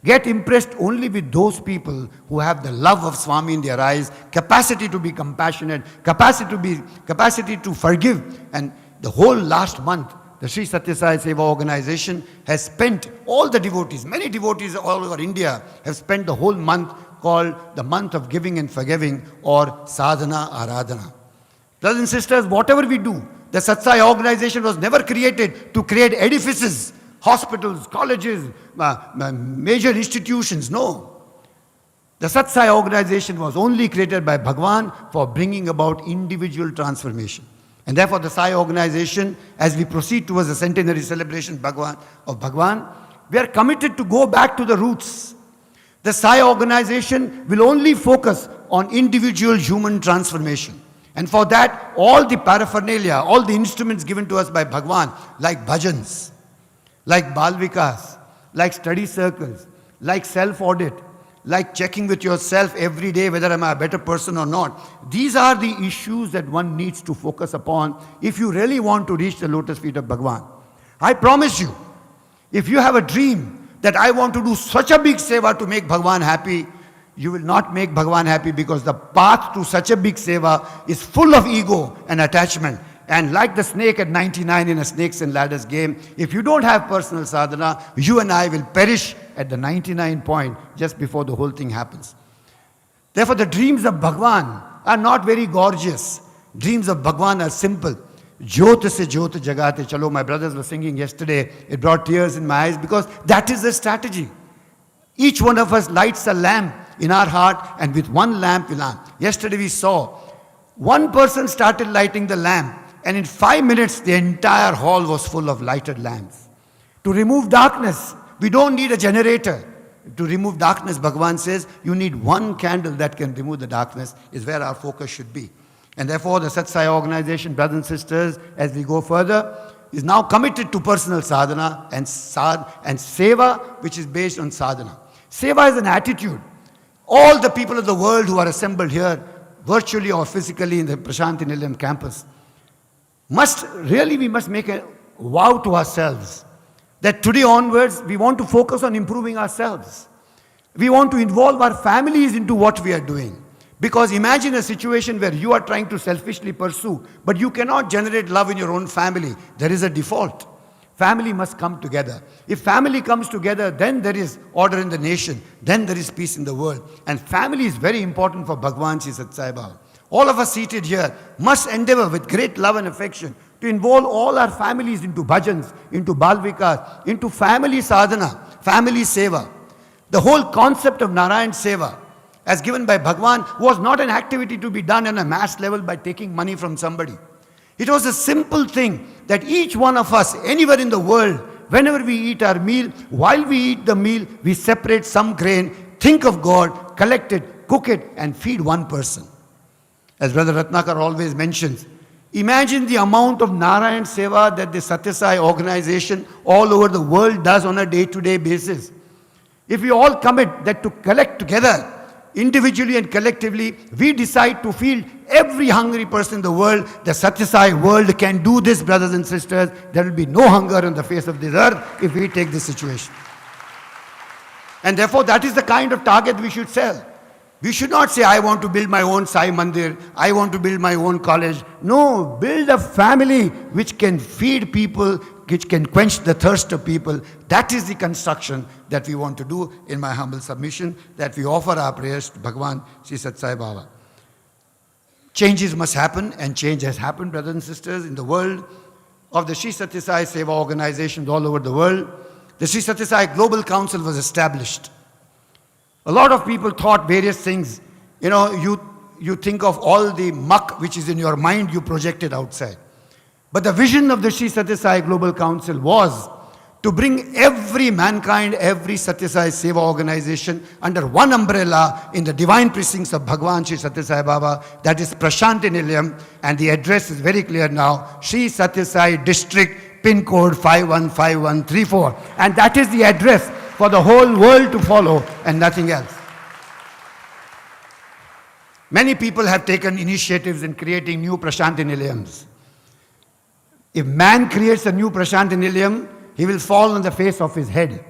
Get impressed only with those people who have the love of Swami in their eyes, capacity to be compassionate, capacity to forgive. And the whole last month, the Sri Sathya Sai Seva organization has spent, all the devotees, many devotees all over India have spent the whole month called the month of giving and forgiving, or Sadhana Aradhana. Brothers and sisters, whatever we do, the Sathya Sai organization was never created to create edifices, hospitals, colleges, major institutions. No. The Sathya Sai organization was only created by Bhagavan for bringing about individual transformation. And therefore the Sai organization, as we proceed towards the centenary celebration of Bhagavan, we are committed to go back to the roots. The Sai organization will only focus on individual human transformation. And for that, all the paraphernalia, all the instruments given to us by Bhagavan, like bhajans, like balvikas, like study circles, like self-audit, like checking with yourself every day whether am I a better person or not. These are the issues that one needs to focus upon if you really want to reach the lotus feet of Bhagavan. I promise you, If you have a dream that I want to do such a big seva to make Bhagwan happy, you will not make Bhagwan happy, because the path to such a big seva is full of ego and attachment. And like the snake at 99 in a snakes and ladders game, if you don't have personal sadhana, you and I will perish at the 99 point just before the whole thing happens. Therefore, the dreams of Bhagwan are not very gorgeous. Dreams of Bhagwan are simple. Jyot se jyot jagate chalo. My brothers were singing yesterday. It brought tears in my eyes, because that is the strategy. Each one of us lights a lamp in our heart, and with one lamp we lamp. Yesterday we saw one person started lighting the lamp, and in 5 minutes the entire hall was full of lighted lamps. To remove darkness, we don't need a generator. To remove darkness, Bhagavan says, you need one candle that can remove the darkness, is where our focus should be. And therefore the Sathya Sai organization, brothers and sisters, as we go further, is now committed to personal sadhana and seva, which is based on sadhana. Seva is an attitude. All the people of the world who are assembled here, virtually or physically in the Prasanthi Nilayam campus, we must make a vow to ourselves that today onwards we want to focus on improving ourselves. We want to involve our families into what we are doing. Because imagine a situation where you are trying to selfishly pursue, but you cannot generate love in your own family. There is a default. Family must come together. If family comes together, then there is order in the nation. Then there is peace in the world. And family is very important for Bhagwan Sri Sathya Sai Baba. All of us seated here must endeavor with great love and affection to involve all our families into bhajans, into balvikas, into family sadhana, family seva. The whole concept of Narayan Seva, as given by Bhagwan, was not an activity to be done on a mass level by taking money from somebody. It was a simple thing that each one of us, anywhere in the world, whenever we eat our meal, while we eat the meal, we separate some grain, think of God, collect it, cook it, and feed one person. As Brother Ratnakar always mentions, imagine the amount of Narayan Seva that the Sathya Sai organization all over the world does on a day-to-day basis. If we all commit that to collect together, individually and collectively, we decide to feed every hungry person in the world, the Sathya Sai world can do this, brothers and sisters. There will be no hunger on the face of this earth if we take this situation. And therefore, that is the kind of target we should sell. We should not say, I want to build my own Sai Mandir, I want to build my own college. No, build a family which can feed people, which can quench the thirst of people. That is the construction that we want to do. In my humble submission, that we offer our prayers to Bhagwan Sri Sathya Sai Baba. Changes must happen, and change has happened, brothers and sisters, in the world of the Sri Sathya Sai Seva organizations all over the world. The Sri Sathya Sai Global Council was established. A lot of people thought various things. You think of all the muck which is in your mind, you project it outside. But the vision of the Sri Sathya Sai Global Council was to bring every mankind, every Sathya Sai Seva organization under one umbrella in the divine precincts of Bhagwan Sri Sathya Sai Baba, that is Prasanthi Nilayam, and the address is very clear now, Sri Sathya Sai District, pin code 515134. And that is the address for the whole world to follow and nothing else. Many people have taken initiatives in creating new Prasanthi Nilayams. If man creates a new Prasanthi Nilayam, he will fall on the face of his head.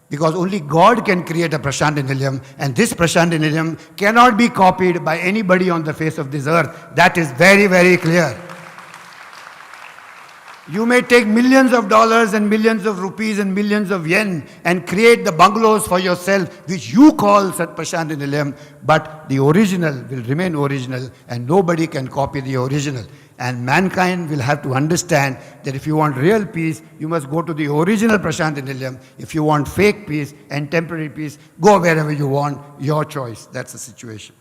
Because only God can create a Prasanthi Nilayam, and this Prasanthi Nilayam cannot be copied by anybody on the face of this earth. That is very, very clear. You may take millions of dollars and millions of rupees and millions of yen and create the bungalows for yourself, which you call Prasanthi Nilayam, but the original will remain original and nobody can copy the original. And mankind will have to understand that if you want real peace, you must go to the original Prasanthi Nilayam. If you want fake peace and temporary peace, go wherever you want, your choice. That's the situation.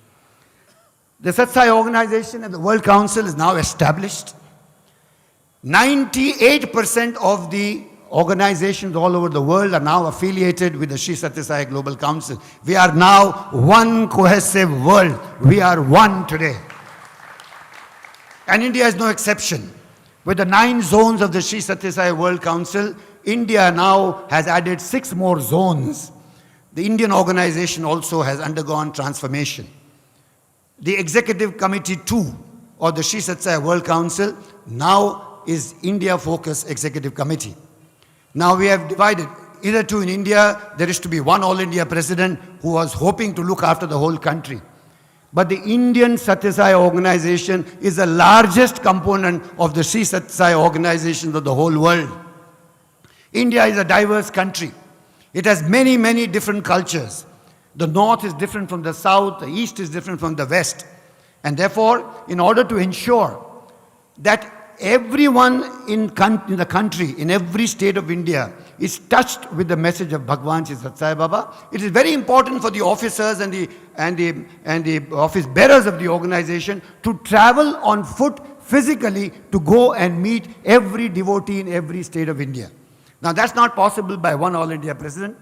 The Sathya Sai organization and the World Council is now established. 98% of the organizations all over the world are now affiliated with the Sri Sathya Sai Global Council. We are now one cohesive world. We are one today. And India is no exception. With the 9 zones of the Sri Sathya Sai World Council, India now has added 6 more zones. The Indian organization also has undergone transformation. The Executive Committee 2 of the Sri Sathya Sai World Council now is India Focus Executive Committee. Now we have divided Hitherto in India, there is to be one All India President who was hoping to look after the whole country. But the Indian Sathya Sai organization is the largest component of the Sri Sathya Sai organizations of the whole world. India is a diverse country. It has many, many different cultures. The north is different from the south, the east is different from the west. And therefore, in order to ensure that everyone in the country, in every state of India, is touched with the message of Bhagwan Shri Sathya Sai Baba, it is very important for the officers and the office bearers of the organization to travel on foot physically to go and meet every devotee in every state of India. Now that's not possible by one All India President.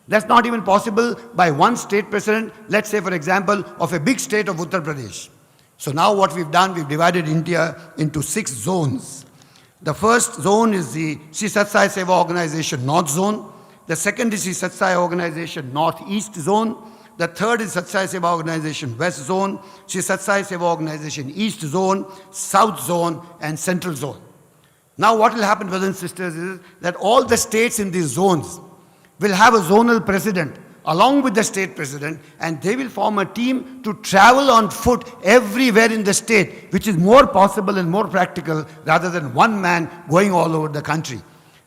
That's not even possible by one state president, let's say for example, of a big state of Uttar Pradesh. So now what we've done, we've divided India into 6 zones. The first zone is the Sri Sathya Sai Seva Organization North Zone. The second is Sri Sathya Sai Organization Northeast Zone. The third is Sathya Sai Seva Organization West Zone, Sri Sathya Sai Seva Organization East Zone, South Zone and Central Zone. Now what will happen, brothers and sisters, is that all the states in these zones will have a zonal president along with the state president, and they will form a team to travel on foot everywhere in the state, which is more possible and more practical rather than one man going all over the country.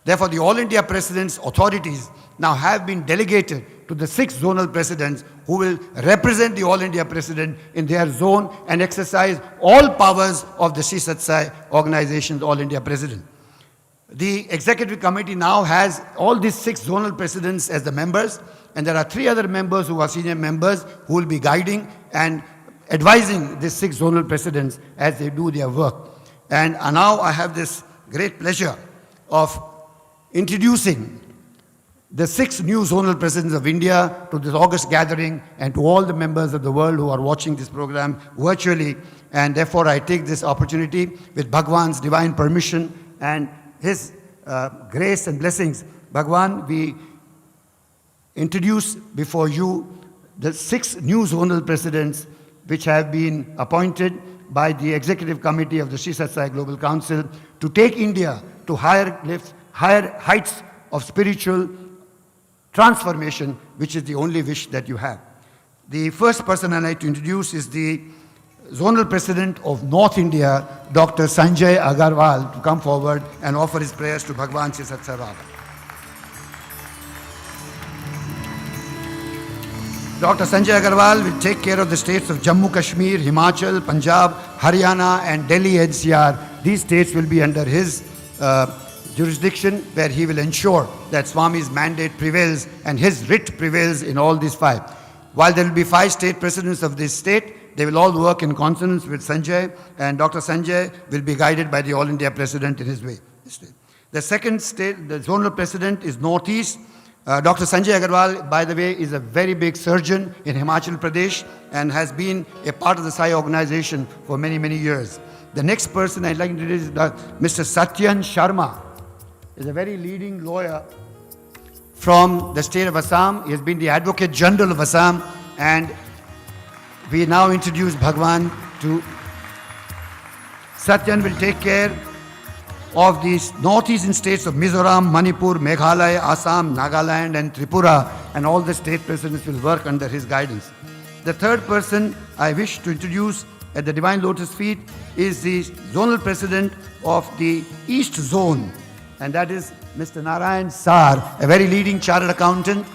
Therefore, the All India President's authorities now have been delegated to the 6 zonal presidents who will represent the All India President in their zone and exercise all powers of the Sri Sathya Sai organization's All India President. The Executive Committee now has all these 6 zonal presidents as the members, and there are 3 other members who are senior members who will be guiding and advising these 6 zonal presidents as they do their work. And now I have this great pleasure of introducing the 6 new zonal presidents of India to this August gathering and to all the members of the world who are watching this program virtually. And therefore I take this opportunity with Bhagwan's divine permission and his grace and blessings. Bhagwan, we introduce before you the 6 new zonal presidents which have been appointed by the Executive Committee of the Sri Sathya Sai Global Council to take India to higher heights of spiritual transformation, which is the only wish that you have. The first person I'd like to introduce is the Zonal President of North India, Dr. Sanjay Agarwal, to come forward and offer his prayers to Bhagwan Shri Sathya Sai Baba. Dr. Sanjay Agarwal will take care of the states of Jammu Kashmir, Himachal, Punjab, Haryana and Delhi NCR. These states will be under his jurisdiction, where he will ensure that Swami's mandate prevails and his writ prevails in all these 5. While there will be 5 state presidents of this state, they will all work in consonance with Sanjay, and Dr. Sanjay will be guided by the All India President in his way. The second state, the zonal president, is Northeast. Dr. Sanjay Agarwal, by the way, is a very big surgeon in Himachal Pradesh and has been a part of the Sai organization for many, many years. The next person I'd like to introduce is Mr. Satyan Sharma. He is a very leading lawyer from the state of Assam. He has been the Advocate General of Assam, and we now introduce Bhagwan to. Satyan will take care of these northeastern states of Mizoram, Manipur, Meghalaya, Assam, Nagaland and Tripura, and all the state presidents will work under his guidance. The third person I wish to introduce at the Divine Lotus feet is the zonal president of the East Zone, and that is Mr. Narayan Sar, a very leading chartered accountant.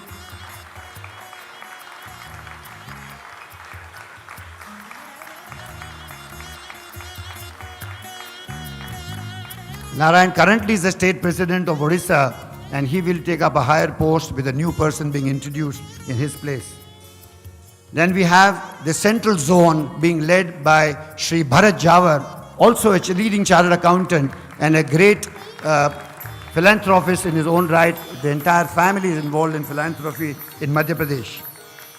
Narayan currently is the state president of Odisha, and he will take up a higher post with a new person being introduced in his place. Then we have the central zone being led by Sri Bharat Jawar, also a leading chartered accountant and a great philanthropist in his own right. The entire family is involved in philanthropy in Madhya Pradesh.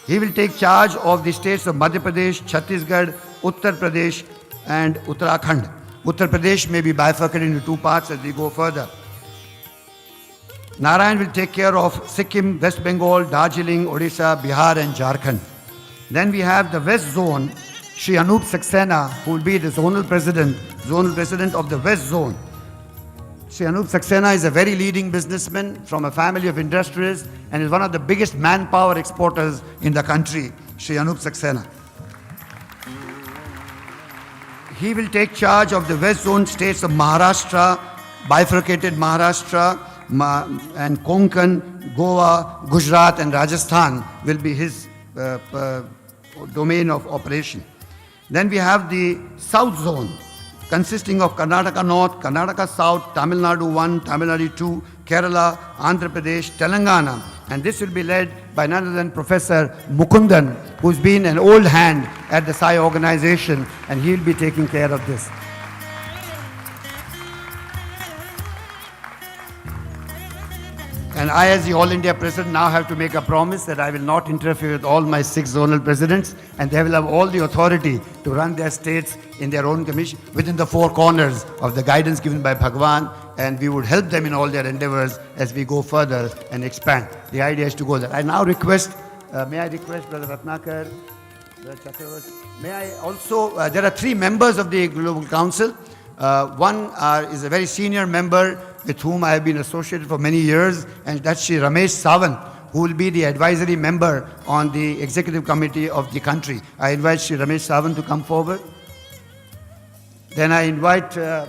He will take charge of the states of Madhya Pradesh, Chhattisgarh, Uttar Pradesh and Uttarakhand. Uttar Pradesh may be bifurcated into 2 parts as we go further. Narayan will take care of Sikkim, West Bengal, Darjeeling, Odisha, Bihar and Jharkhand. Then we have the West Zone, Sri Anup Saxena, who will be the zonal president of the West Zone. Sri Anup Saxena is a very leading businessman from a family of industrialists and is one of the biggest manpower exporters in the country, Sri Anup Saxena. He will take charge of the west zone states of Maharashtra, bifurcated Maharashtra, and Konkan, Goa, Gujarat and Rajasthan will be his domain of operation. Then we have the south zone, consisting of Karnataka North, Karnataka South, Tamil Nadu 1, Tamil Nadu 2, Kerala, Andhra Pradesh, Telangana. And this will be led by none other than Professor Mukundan, who's been an old hand at the Sai organization, and he'll be taking care of this. And I, as the All India President, now have to make a promise that I will not interfere with all my 6 zonal presidents, and they will have all the authority to run their states in their own commission within the 4 corners of the guidance given by Bhagwan, and we would help them in all their endeavors as we go further and expand. The idea is to go there. I now request, may I request Brother Ratnakar, Brother Chakravarti, may I also, there are 3 members of the Global Council. One is a very senior member with whom I have been associated for many years, and that's Shri Ramesh Sawant, who will be the advisory member on the executive committee of the country. I invite Shri Ramesh Sawant to come forward. Then I invite Shri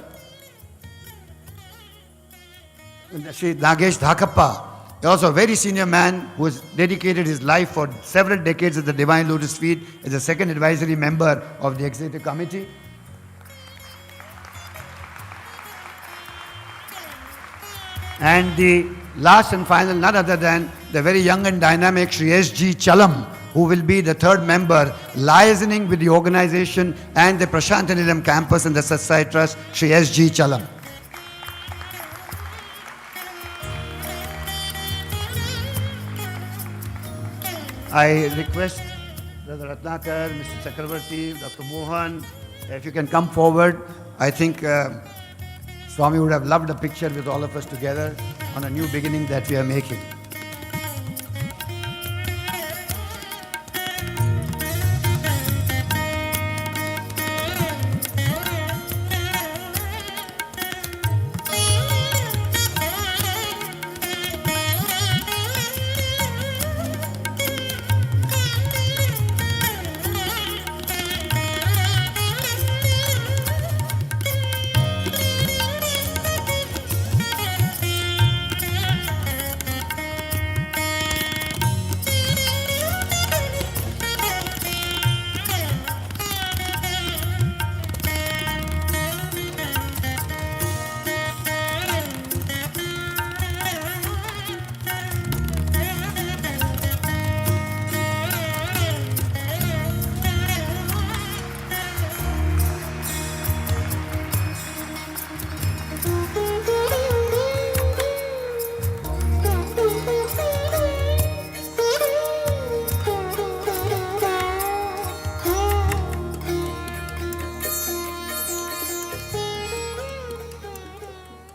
Nagesh Dhakappa, also a very senior man who has dedicated his life for several decades at the Divine Lotus Feet as the second advisory member of the executive committee. And the last and final, none other than the very young and dynamic Shri S.G. Chalam, who will be the 3rd member, liaisoning with the organization and the Prasanthi Nilayam campus and the Sathya Sai Trust, Shri S.G. Chalam. I request Brother Ratnakar, Mr. Chakravarti, Dr. Mohan, if you can come forward. I think Swami would have loved a picture with all of us together on a new beginning that we are making.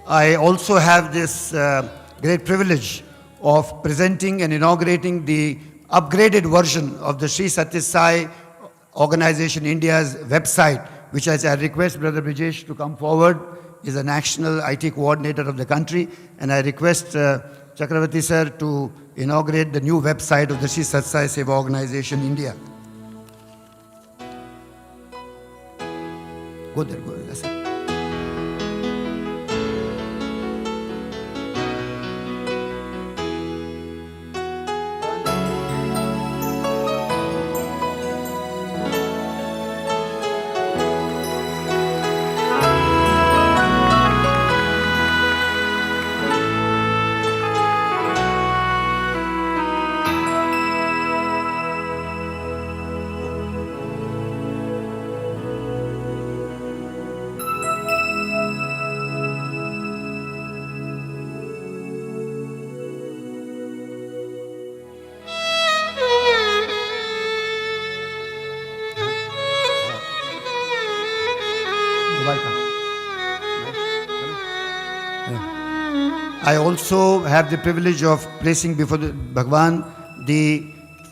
I also have this great privilege of presenting and inaugurating the upgraded version of the Sri Sathya Sai Organization India's website, which I request Brother Brijesh to come forward. He's a national IT coordinator of the country, and I request Chakravarti sir to inaugurate the new website of the Sri Sathya Sai Seva Organization India. Go there, go there. That's it. I also have the privilege of placing before the Bhagwan the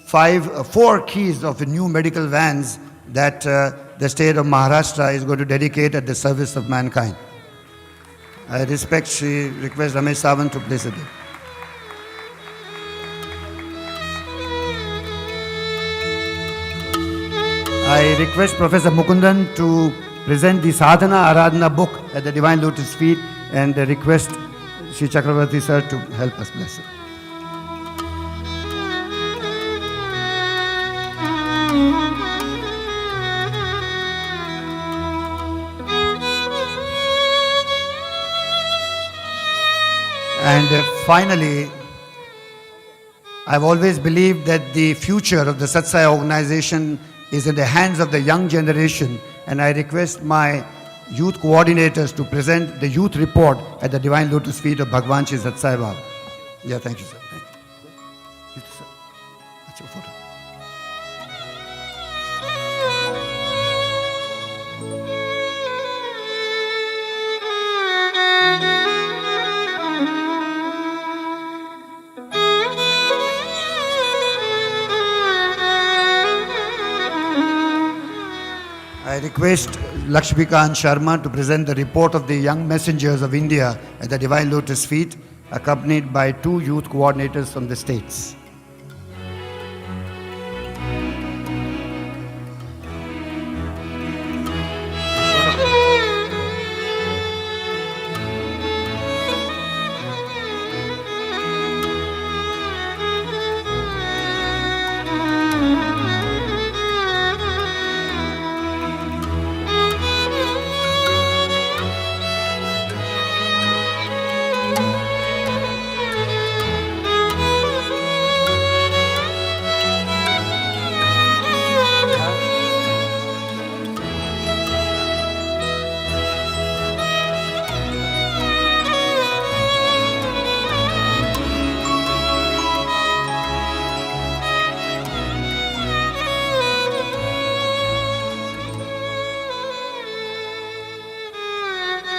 4 keys of the new medical vans that the state of Maharashtra is going to dedicate at the service of mankind. I respectfully request Ramesh Sawant to place it there. I request Professor Mukundan to present the Sadhana Aradhana book at the Divine Lotus feet and request Sri Chakravarti sir to help us bless it. And finally, I've always believed that the future of the Sathya Sai organization is in the hands of the young generation, and I request my youth coordinators to present the youth report at the Divine Lotus feet of Bhagwan Shri Sathya Sai Baba. Yeah, thank you, sir. Thank you. You too, sir. That's your photo. I request Lakshmikant Sharma to present the report of the Young Messengers of India at the Divine Lotus feet, accompanied by 2 youth coordinators from the states.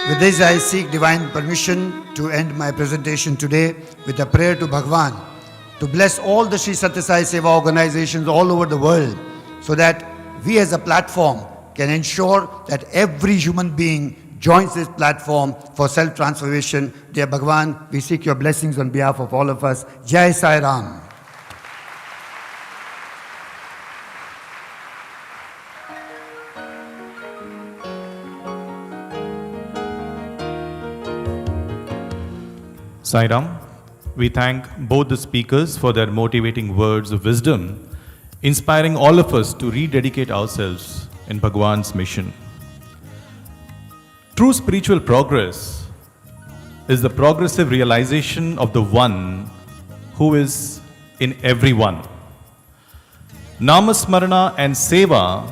With this, I seek divine permission to end my presentation today with a prayer to Bhagwan to bless all the Sri Sathya Sai Seva organizations all over the world, so that we as a platform can ensure that every human being joins this platform for self-transformation. Dear Bhagwan, we seek your blessings on behalf of all of us. Jai Sai Ram. Sai Ram, we thank both the speakers for their motivating words of wisdom, inspiring all of us to rededicate ourselves in Bhagwan's mission. True spiritual progress is the progressive realization of the One who is in everyone. Namasmarana and Seva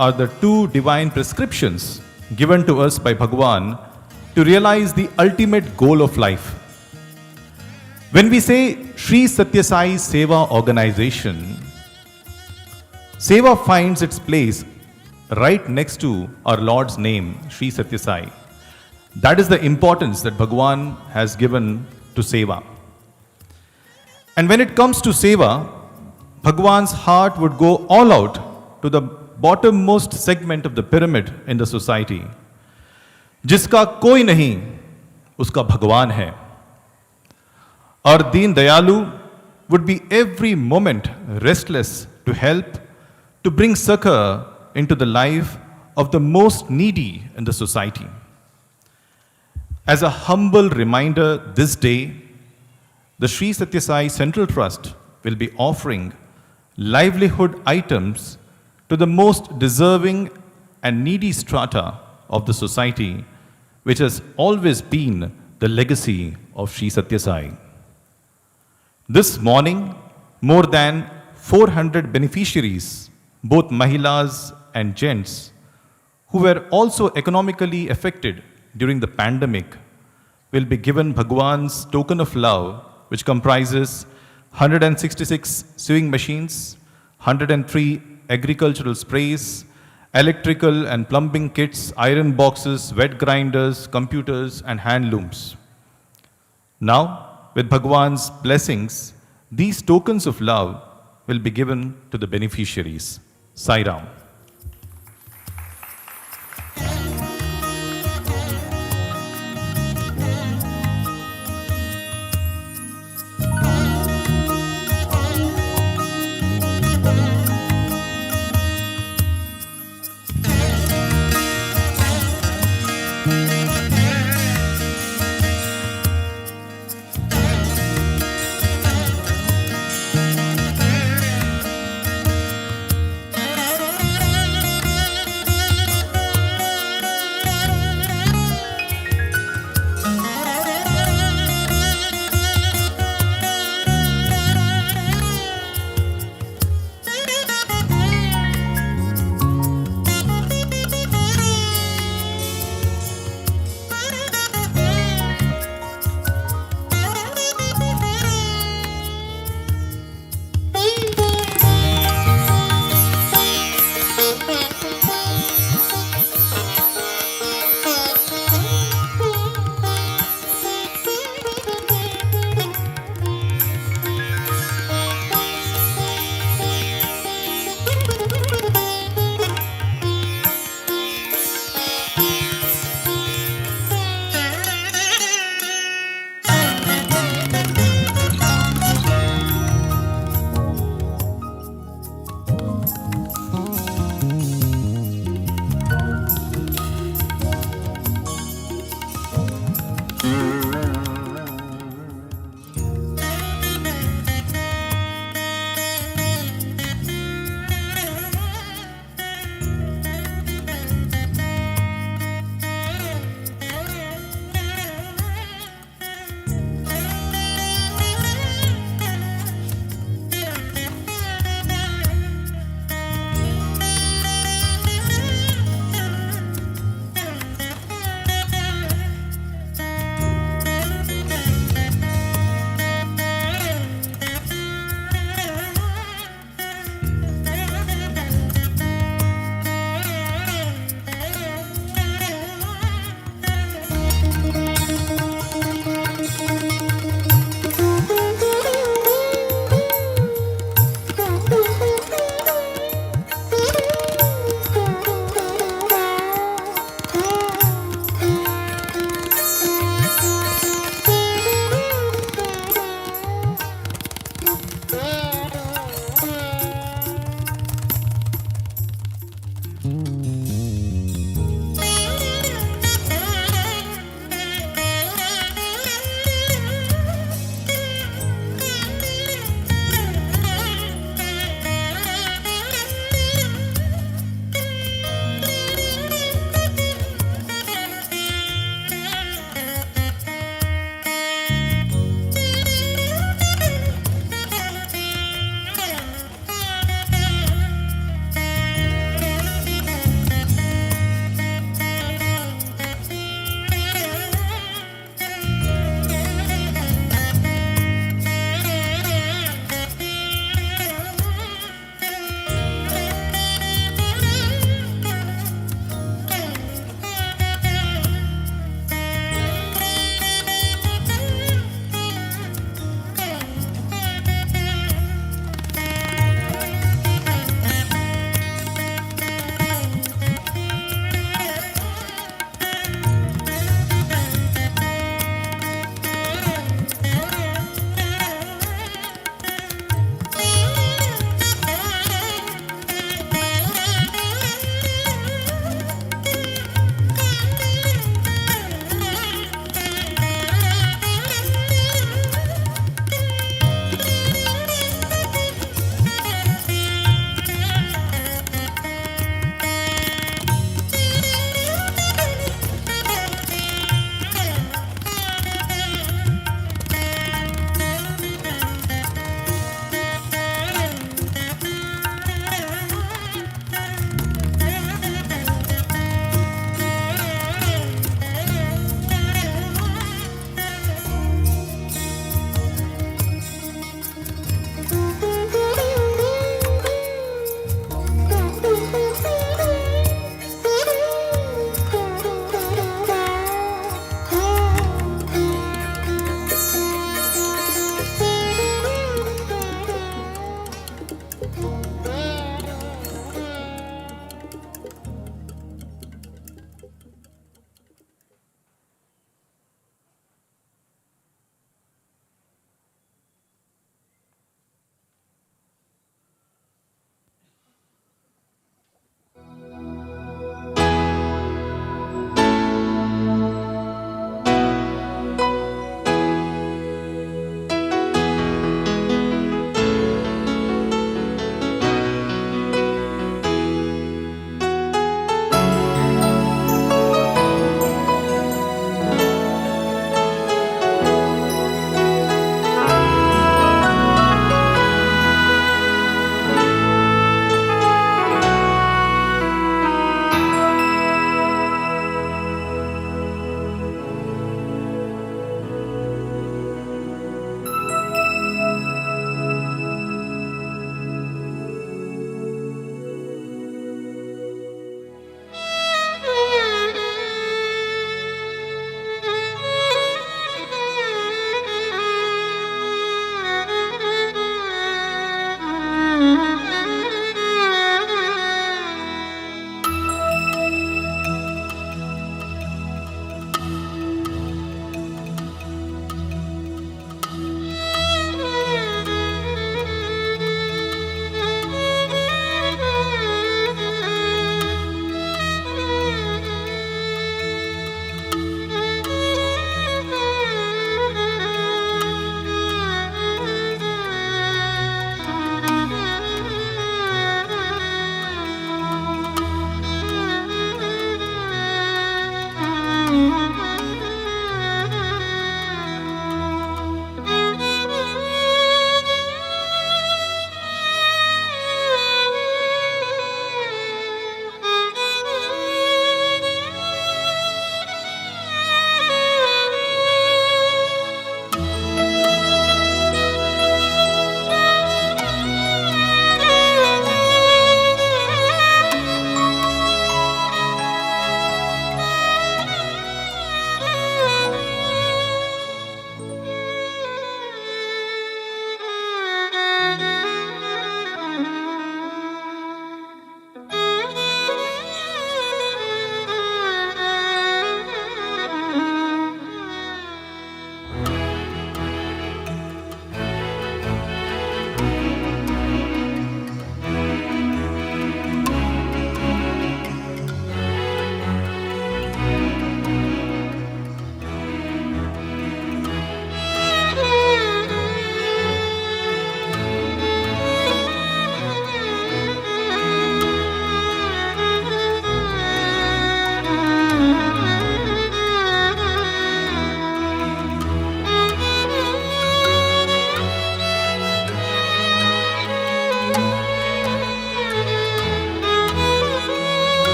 are the 2 divine prescriptions given to us by Bhagwan to realize the ultimate goal of life. When we say Sri Sathya Sai Seva organization, Seva finds its place right next to our Lord's name, Sri Sathya Sai. That is the importance that Bhagwan has given to Seva. And when it comes to Seva, Bhagwan's heart would go all out to the bottommost segment of the pyramid in the society. Jiska koi nahi, uska Bhagwan hai. Our Deen Dayalu would be every moment restless to help, to bring succor into the life of the most needy in the society. As a humble reminder this day, the Sri Sathya Sai Central Trust will be offering livelihood items to the most deserving and needy strata of the society, which has always been the legacy of Sri Sathya Sai. This morning, more than 400 beneficiaries, both Mahilas and gents, who were also economically affected during the pandemic, will be given Bhagwan's token of love, which comprises 166 sewing machines, 103 agricultural sprays, electrical and plumbing kits, iron boxes, wet grinders, computers, and hand looms. Now, with Bhagwan's blessings, these tokens of love will be given to the beneficiaries. Sai Ram.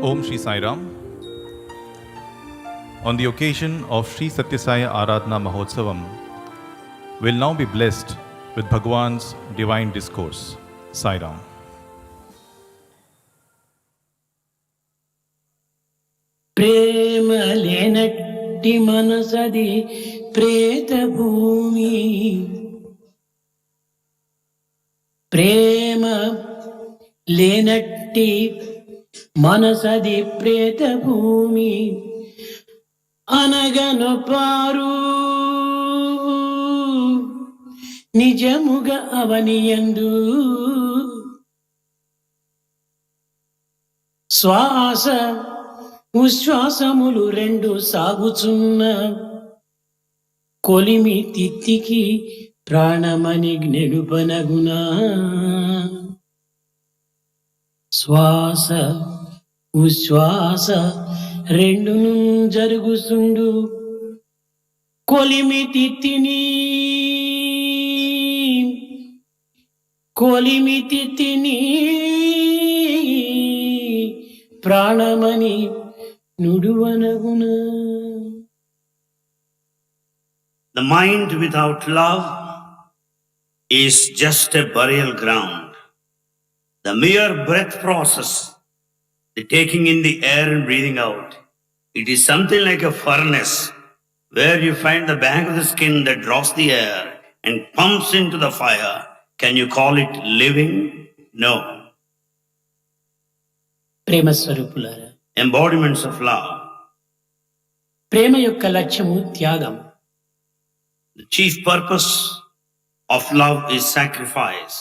Om Shri Sai Ram. On the occasion of Shri Sathya Sai Aradhana Mahotsavam, will now be blessed with Bhagwan's divine discourse. Sai Ram. ప్రేమ లేనట్టి మనసది ప్రేత భూమి, ప్రేమ లేనట్టి మనసది ప్రేత భూమి, అనగను పారు నిజముగ అవనియందు, శ్వాస ఉశ్వాసములు రెండు సాగుచున్న కొలిమి తిత్తికి ప్రాణమని జ్ఞెడుపనగునా, శ్వాస ఉశ్వాస రెండును జరుగుసుండు కొలిమి తిత్తిని, కొలిమి తిత్తిని ప్రాణమని నుడువనగునా. The mind without love is just a burial ground. The mere breath process, the taking in the air and breathing out, it is something like a furnace where you find the back of the skin that draws the air and pumps into the fire. Can you call it living? No. ప్రేమ స్వరూపులారా, Embodiments of love. ప్రేమ యొక్క లక్ష్యము త్యాగం. The chief purpose of love is sacrifice.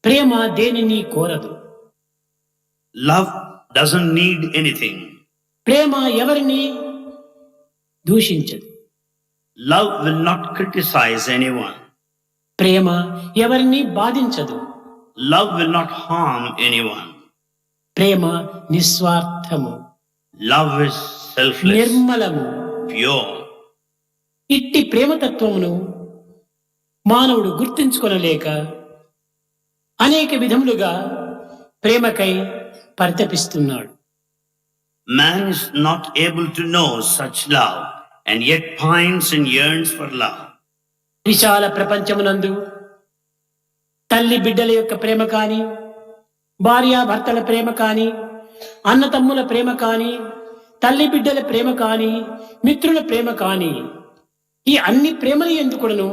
ప్రేమ దేనిని కోరదు. Love doesn't need anything. ప్రేమ ఎవరిని దూషించదు. Love will not criticize anyone. ప్రేమ ఎవరిని బాధించదు. Love will not harm anyone. Prema నిస్వార్థము, Love is selfless, నిర్మలము. pure. ఇట్టి ప్రేమతత్వమును మానవుడు గుర్తించుకొనలేక అనేక విధములుగా ప్రేమకై పరితపిస్తున్నాడు. Man is not able to know such love and yet pines and yearns for love. విశాల ప్రపంచమునందు తల్లి బిడ్డల యొక్క ప్రేమ కాని, భార్యాభర్తల ప్రేమ కాని, అన్నతమ్ముల ప్రేమ కాని, తల్లి బిడ్డల ప్రేమ కాని, మిత్రుల ప్రేమ కాని, ఈ అన్ని ప్రేమల ఎందుకును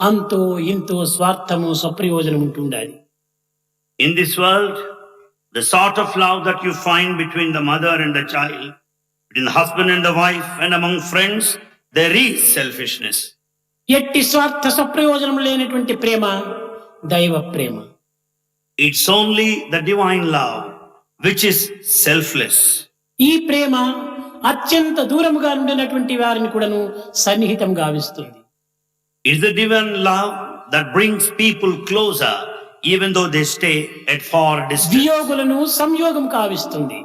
అంతో ఇంతో స్వార్థము స్వప్రయోజనం ఉంటుండాలి. In this world, the sort of love that you find between the mother and the child, between the husband and the wife, and among friends, there is selfishness. ఎట్టి స్వార్థ స్వప్రయోజనం లేనటువంటి ప్రేమ దైవ ప్రేమ. It's only the divine love which is selfless. ఈ ప్రేమ అత్యంత దూరముగా ఉండినటువంటి వారిని కూడాను సన్నిహితం గావిస్తుంది. It's the divine love that brings people closer even though they stay at far distance. వియోగులను సంయోగం కావిస్తుంది.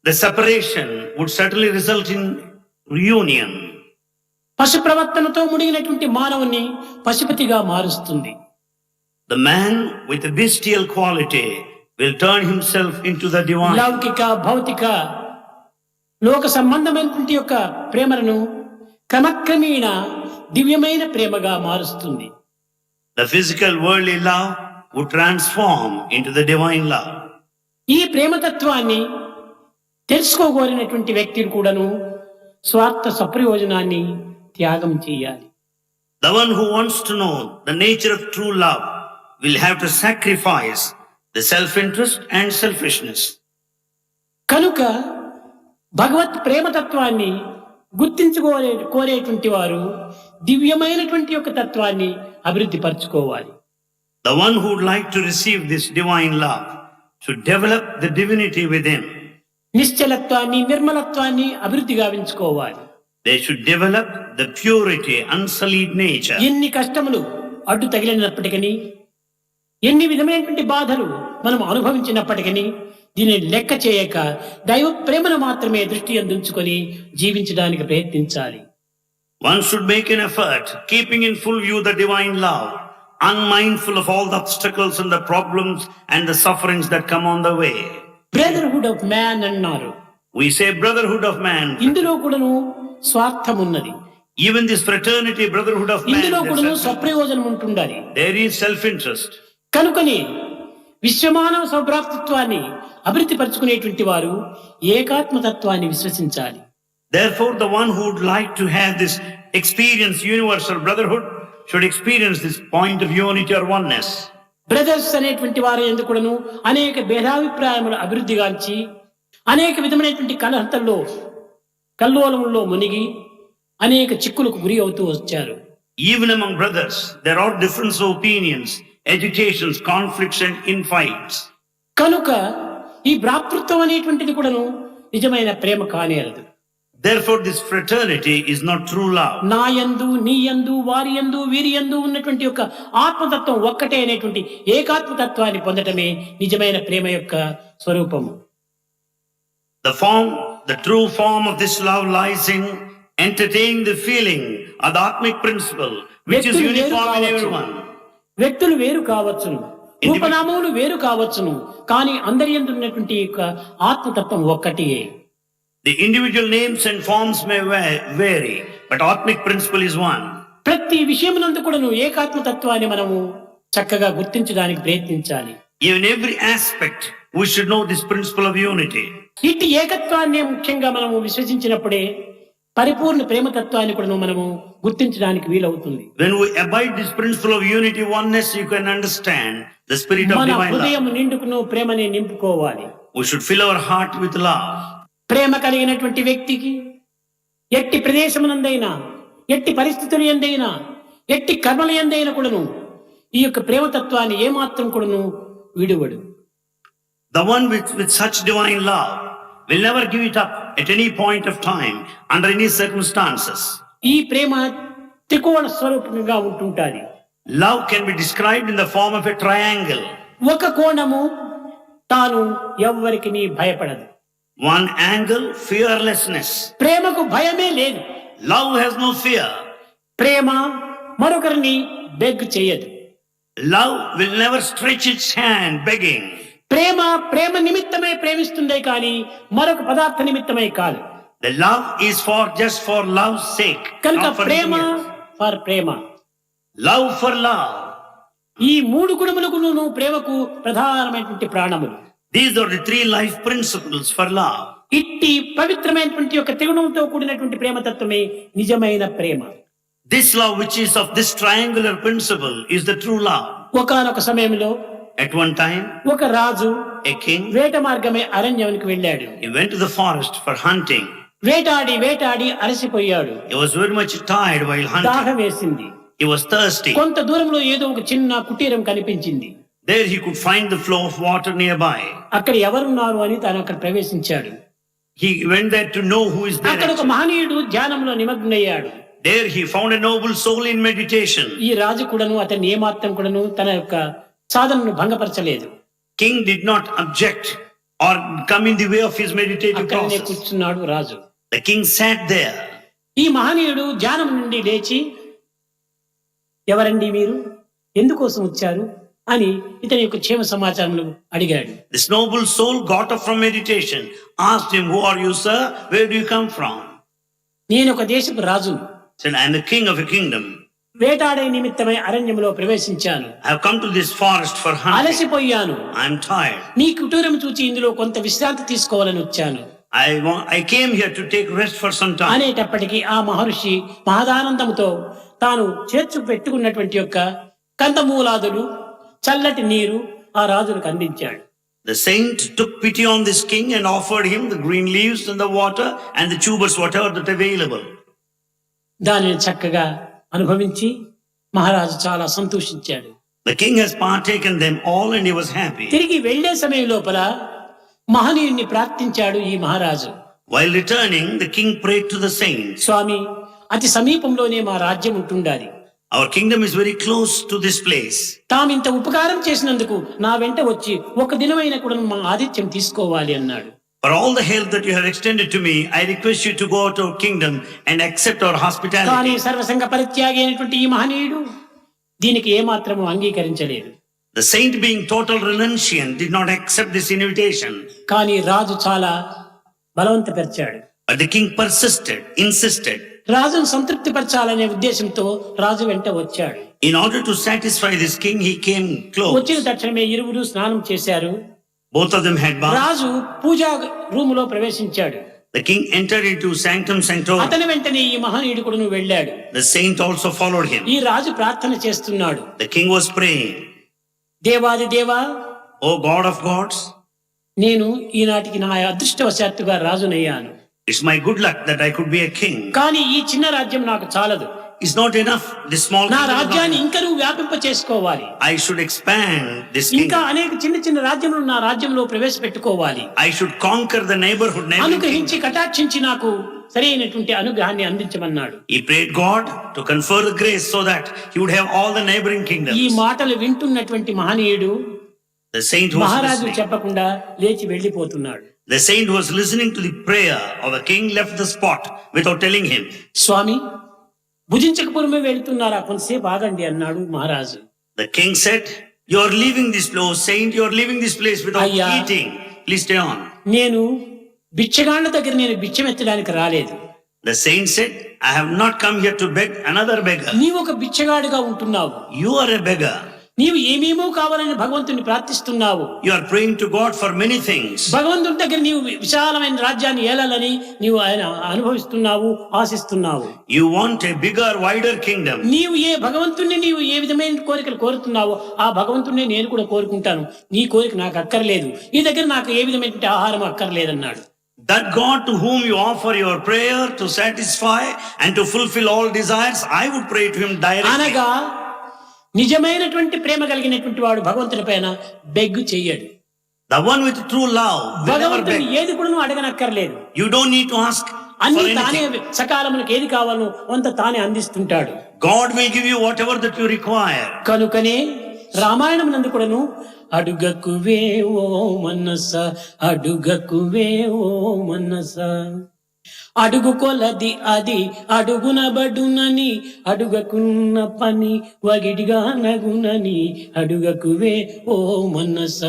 The separation would certainly result in reunion. పశు ప్రవర్తనతో ముడిగినటువంటి మానవుని పశుపతిగా మారుస్తుంది. The man with a bestial quality will turn himself into the divine. లౌకిక భౌతిక లోక సంబంధమైనటువంటి యొక్క ప్రేమలను క్రమక్రమేణ దివ్యమైన ప్రేమగా మారుస్తుంది. The physical worldly love would transform into the divine love. ఈ ప్రేమతత్వాన్ని తెలుసుకోగోరినటువంటి వ్యక్తిని కూడాను స్వార్థ సప్రయోజనాన్ని త్యాగం చేయాలి. The one who wants to know the nature of true love will have to sacrifice the self-interest and selfishness. కనుక భగవత్ ప్రేమతత్వాన్ని కోరేటువంటి వారు దివ్యమైనటువంటి యొక్క తత్వాన్ని అభివృద్ధి పరచుకోవాలి. The one who would like to receive this divine love should develop the divinity within. నిశ్చలత్వాన్ని, నిర్మలత్వాన్ని అభివృద్ధి గావించుకోవాలి. They should develop the purity, unsullied nature. ఎన్ని కష్టములు అడ్డు తగిలినప్పటికీ, ఎన్ని విధమైనటువంటి బాధలు మనం అనుభవించినప్పటికీ దీనిని లెక్క చేయక దైవ ప్రేమను మాత్రమే దృష్టి అందించుకొని జీవించడానికి ప్రయత్నించాలి. One should make an effort, keeping in full view the divine love, unmindful of all the obstacles and the problems and the sufferings that come on the way. Brotherhood of man అన్నారు. We say brotherhood of man. ఇందులో కూడాను స్వార్థం ఉన్నది. Even this fraternity, brotherhood of man, ఇందులో కూడాను స్వప్రయోజనం ఉంటుండాలి. there is self-interest. కనుకని విశ్వమానవ సౌభ్రాతృత్వాన్ని అభివృద్ధి పరుచుకునేటువంటి వారు ఏకాత్మతత్వాన్ని విశ్వసించాలి. Therefore, the one who would like to have this experience, universal brotherhood, should experience this point of unity or oneness. Brothers అనేటువంటి వారు ఎందుకును అనేక భేదాభిప్రాయములు అభివృద్ధిగాంచి అనేక విధమైనటువంటి కల్లోలంలో మునిగి అనేక చిక్కులకు గురి అవుతూ వచ్చారు. Even among brothers, there are difference of opinions, agitations, conflicts and infights. కనుక ఈ భ్రాతృత్వం అనేటువంటిది కూడాను నిజమైన ప్రేమ కానేరదు. Therefore, this fraternity is not true love. నా యందు, నీ యందు, వారి యందు, వీరి యందు ఉన్నటువంటి యొక్క ఆత్మతత్వం ఒక్కటే అనేటువంటి ఏకాత్మతత్వాన్ని పొందటమే నిజమైన ప్రేమ యొక్క స్వరూపము. The true form of this love lies in entertaining the feeling of the Atmic principle, which is uniform in everyone. వ్యక్తులు వేరు కావచ్చును, రూపనామములు వేరు కావచ్చును, కానీ అందరి యందు ఉన్నటువంటి యొక్క ఆత్మతత్వం ఒక్కటే. The individual names and forms may vary, but Atmic principle is one. ప్రతి విషయమునందు కూడాను ఏకాత్మతత్వాన్ని మనము చక్కగా గుర్తించడానికి ప్రయత్నించాలి. In every aspect, we should know this principle of unity. ఇట్టి ఏకత్వాన్ని ముఖ్యంగా మనము విశ్వసించినప్పుడే పరిపూర్ణ ప్రేమతత్వాన్ని కూడా మనము గుర్తించడానికి వీలవుతుంది. When we abide this principle of unity, oneness, you can understand the spirit of divine love. మన హృదయం నిండుకును ప్రేమని నింపుకోవాలి. We should fill our heart with love. ప్రేమ కలిగినటువంటి వ్యక్తికి ఎట్టి ప్రదేశమునందైనా, ఎట్టి పరిస్థితులు ఎందైనా, ఎట్టి కర్మల ఎందైనా కూడాను ఈ యొక్క ప్రేమతత్వాన్ని ఏమాత్రం కూడాను విడువడు. The one with such divine love will never give it up at any point of time, under any circumstances. ఈ ప్రేమ త్రికోణ స్వరూపంగా ఉంటుంటాది. Love can be described in the form of a triangle. ఒక కోణము తాను ఎవ్వరికి భయపడదు. One angle, fearlessness. ప్రేమకు భయమే లేదు. Love has no fear. ప్రేమ మరొకరిని బెగ్ చేయదు. Love will never stretch its hand begging. ప్రేమ నిమిత్తమై ప్రేమిస్తుందే కానీ మరొక పదార్థ నిమిత్తమై కాదు. The love is just for love's sake. కనుక not for Prema anything else. For Prema. Love for love. ఈ మూడు గుణములకు ప్రేమకు ప్రధానమైనటువంటి ప్రాణములు. These are the three life principles for love. ఇట్టి పవిత్రమైనటువంటి యొక్క త్రిగుణంతో కూడినటువంటి ప్రేమతత్వమే నిజమైన ప్రేమ. This love, which is of this triangular principle, is the true love. ఒకానొక సమయంలో At one time, ఒక రాజు a king, వేట మార్గమే అరణ్యానికి వెళ్ళాడు. he went to the forest for hunting. వేటాడి అలసిపోయాడు. He was very much tired while hunting. దాహం వేసింది. He was thirsty. కొంత దూరంలో ఏదో ఒక చిన్న కుటీరం కనిపించింది. There he could find the flow of water nearby. అక్కడ ఎవరున్నారు అని తాను అక్కడ ప్రవేశించాడు. He went there to know who is there. అక్కడ ఒక మహనీయుడు ధ్యానంలో నిమగ్నయ్యాడు. There he found a noble soul in meditation. ఈ రాజు కూడాను అతన్ని ఏమాత్రం కూడాను తన యొక్క సాధనను భంగపరచలేదు. King did not object or come in the way of his meditative అక్కడనే process. కూర్చున్నాడు రాజు. The king sat there. ఈ మహనీయుడు ధ్యానం నుండి లేచి, ఎవరండి మీరు, ఎందుకోసం వచ్చారు అని ఇతని యొక్క క్షేమ సమాచారములు అడిగాడు. This noble soul got up from meditation, asked him, "Who are you, sir? Where do you come from?" నేను ఒక దేశపు రాజు. Said, "I am the king of a kingdom. వేటాడే నిమిత్తమై అరణ్యములో ప్రవేశించాను. I have come to this forest for hunting. అలసిపోయాను. I am tired. నీ కుటీరం చూచి ఇందులో కొంత విశ్రాంతి తీసుకోవాలని వచ్చాను. I came here to take rest for some time." అనేటప్పటికీ ఆ మహర్షి మహదానందముతో తాను చేర్చు పెట్టుకున్నటువంటి యొక్క కందమూలాదులు, చల్లటి నీరు ఆ రాజులకు అందించాడు. The saint took pity on this king and offered him the green leaves and the water and the tubers, whatever that available. దానిని చక్కగా అనుభవించి మహారాజు చాలా సంతోషించాడు. The king has partaken them all and he was happy. తిరిగి వెళ్లే సమయం లోపల మహనీయుణ్ణి ప్రార్థించాడు ఈ మహారాజు. While returning, the king prayed to the saint, స్వామి, అతి సమీపంలోనే మా రాజ్యం ఉంటుండాలి. "Our kingdom is very close to this place. తామింత ఉపకారం చేసినందుకు నా వెంట వచ్చి ఒక దినమైన కూడా మా ఆతిథ్యం తీసుకోవాలి అన్నాడు. For all the help that you have extended to me, I request you to go to our kingdom and accept our కానీ hospitality." సర్వసంగ పరిత్యాగి అయినటువంటి ఈ మహనీయుడు దీనికి ఏమాత్రము అంగీకరించలేదు. The saint, being total renunciant, did not accept this invitation. కానీ రాజు చాలా బలవంతపరిచాడు. But the king persisted, insisted. రాజును సంతృప్తిపరచాలనే ఉద్దేశంతో రాజు వెంట వచ్చాడు. In order to satisfy this king, he came close. వచ్చిన తక్షణమే ఇరువురు స్నానం చేశారు. Both of them had bath. రాజు పూజా రూములో ప్రవేశించాడు. The king entered into sanctum sanctorum. అతని వెంటనే ఈ మహనీయుడు కూడా వెళ్ళాడు. The saint also followed him. ఈ రాజు ప్రార్థన చేస్తున్నాడు. The king was praying, దేవాది దేవా, O God of gods, నేను ఈనాటికి నా అదృష్టవశాత్తుగా రాజునయ్యాను. it's my good luck that I could be a king. కానీ ఈ చిన్న రాజ్యం నాకు చాలదు. It's not enough, this small నా kingdom. రాజ్యాన్ని ఇంకా నువ్వు వ్యాపింప చేసుకోవాలి. I should expand this ఇంకా kingdom. అనేక చిన్న చిన్న రాజ్యములు నా రాజ్యంలో ప్రవేశపెట్టుకోవాలి. I should conquer the neighborhood అనుగ్రహించి kingdom. కటాక్షించి నాకు సరైనటువంటి అనుగ్రహాన్ని అందించమన్నాడు. He prayed God to confer the grace so that he would have all the neighboring ఈ kingdoms. మాటలు వింటున్నటువంటి మహనీయుడు The saint was మహారాజు listening. చెప్పకుండా లేచి వెళ్లిపోతున్నాడు. The saint was listening to the prayer of the king, left the spot without telling him. స్వామి, భుజించకపురమే వెళ్తున్నారా, కొంతసేపు ఆగండి అన్నాడు మహారాజు. The king said, you are leaving this place, saint, you are leaving this place without Ayya. eating. Please stay on. నేను బిచ్చగాళ్ళ దగ్గర నేను బిచ్చమెత్తడానికి రాలేదు. The saint said, I have not come here to beg another beggar. నీవు ఒక బిచ్చగాడిగా ఉంటున్నావు. You are a beggar. నీవు ఏమేమో కావాలని భగవంతుని ప్రార్థిస్తున్నావు. You are praying to God for many things. భగవంతుని దగ్గర నీవు విశాలమైన రాజ్యాన్ని ఏలాలని నీవు ఆయన అనుభవిస్తున్నావు, ఆశిస్తున్నావు. You want a bigger, wider kingdom. నీవు నీవు ఏ విధమైన కోరికలు కోరుతున్నావో ఆ భగవంతుణ్ణి నేను కూడా కోరుకుంటాను. నీ కోరిక నాకు అక్కర్లేదు, నీ దగ్గర నాకు ఏ విధమైన ఆహారం అక్కర్లేదన్నాడు. That God to whom you offer your prayer to satisfy and to fulfill all desires, I would pray to him directly. అనగా నిజమైనటువంటి ప్రేమ కలిగినటువంటి వాడు భగవంతుని పైన బెగ్గు చెయ్యడు. The one with true love will never భగవంతుని beg. ఏది కూడా అడగనక్కర్లేదు. You don't need to ask for అన్ని తానే anything. సకాలములకు ఏది కావాలో అంత తానే అందిస్తుంటాడు. God will give you whatever that you require. కనుకనే రామాయణం నందు కూడాను అడుగకువే ఓ మనస, అడుగకువే ఓ మనస, అడుగు కొలది అది అడుగునబడునని, అడుగకున్న పని వగిడిగా నగునని, అడుగకువే ఓ మనస,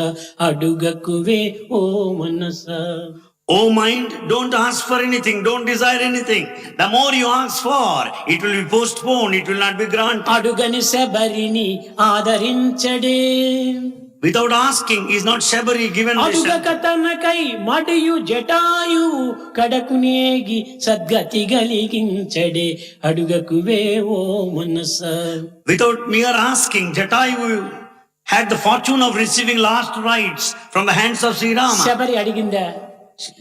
అడుగకువే ఓ మనస. Oh mind, don't ask for anything, don't desire anything. The more you ask for, it will be postponed, it will not be granted. అడుగని శబరిని ఆదరించడే, Without asking, is not Shabari given this? అడుగక తనకై మడియు Jatayu కడకునేగి సద్గతి గలిగించడే, అడుగకువే ఓ మనస. Without mere asking, Jatayu had the fortune of receiving last rites from the hands of Sri Rama. Sabari అడిగిందా?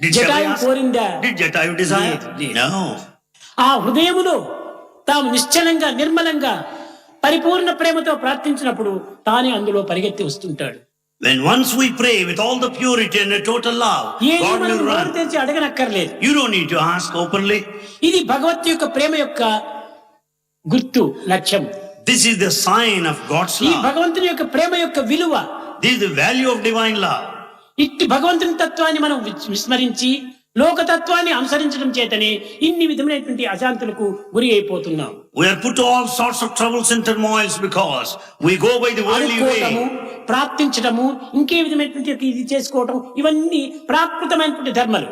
Did Jatayu Shabari ask? కోరిందా? Did Jatayu desire? లేదు. No. ఆ హృదయములో తాము నిశ్చలంగా నిర్మలంగా పరిపూర్ణ ప్రేమతో ప్రార్థించినప్పుడు తానే అందులో పరిగెత్తి వస్తుంటాడు. When once we pray with all the purity and the total love, ఏది God మనం will నోరు run. తెరిచి అడగనక్కర్లేదు. You don't need to ask openly. ఇది భగవత్ యొక్క ప్రేమ యొక్క గుర్తు, లక్ష్యం. This is the sign of God's ఈ love. భగవంతుని యొక్క ప్రేమ యొక్క విలువ. This is the value of divine love. ఇట్టి భగవంతుని తత్వాన్ని మనం విస్మరించి లోకతత్వాన్ని అనుసరించడం చేతనే ఇన్ని విధమైనటువంటి అశాంతులకు గురి అయిపోతున్నాం. We are put to all sorts of troubles and turmoils because we go by the worldly అనుకోవటము, way. ప్రార్థించడము, ఇంకే విధమైనటువంటి ఇది చేసుకోవటం, ఇవన్నీ ప్రాకృతమైనటువంటి ధర్మాలు.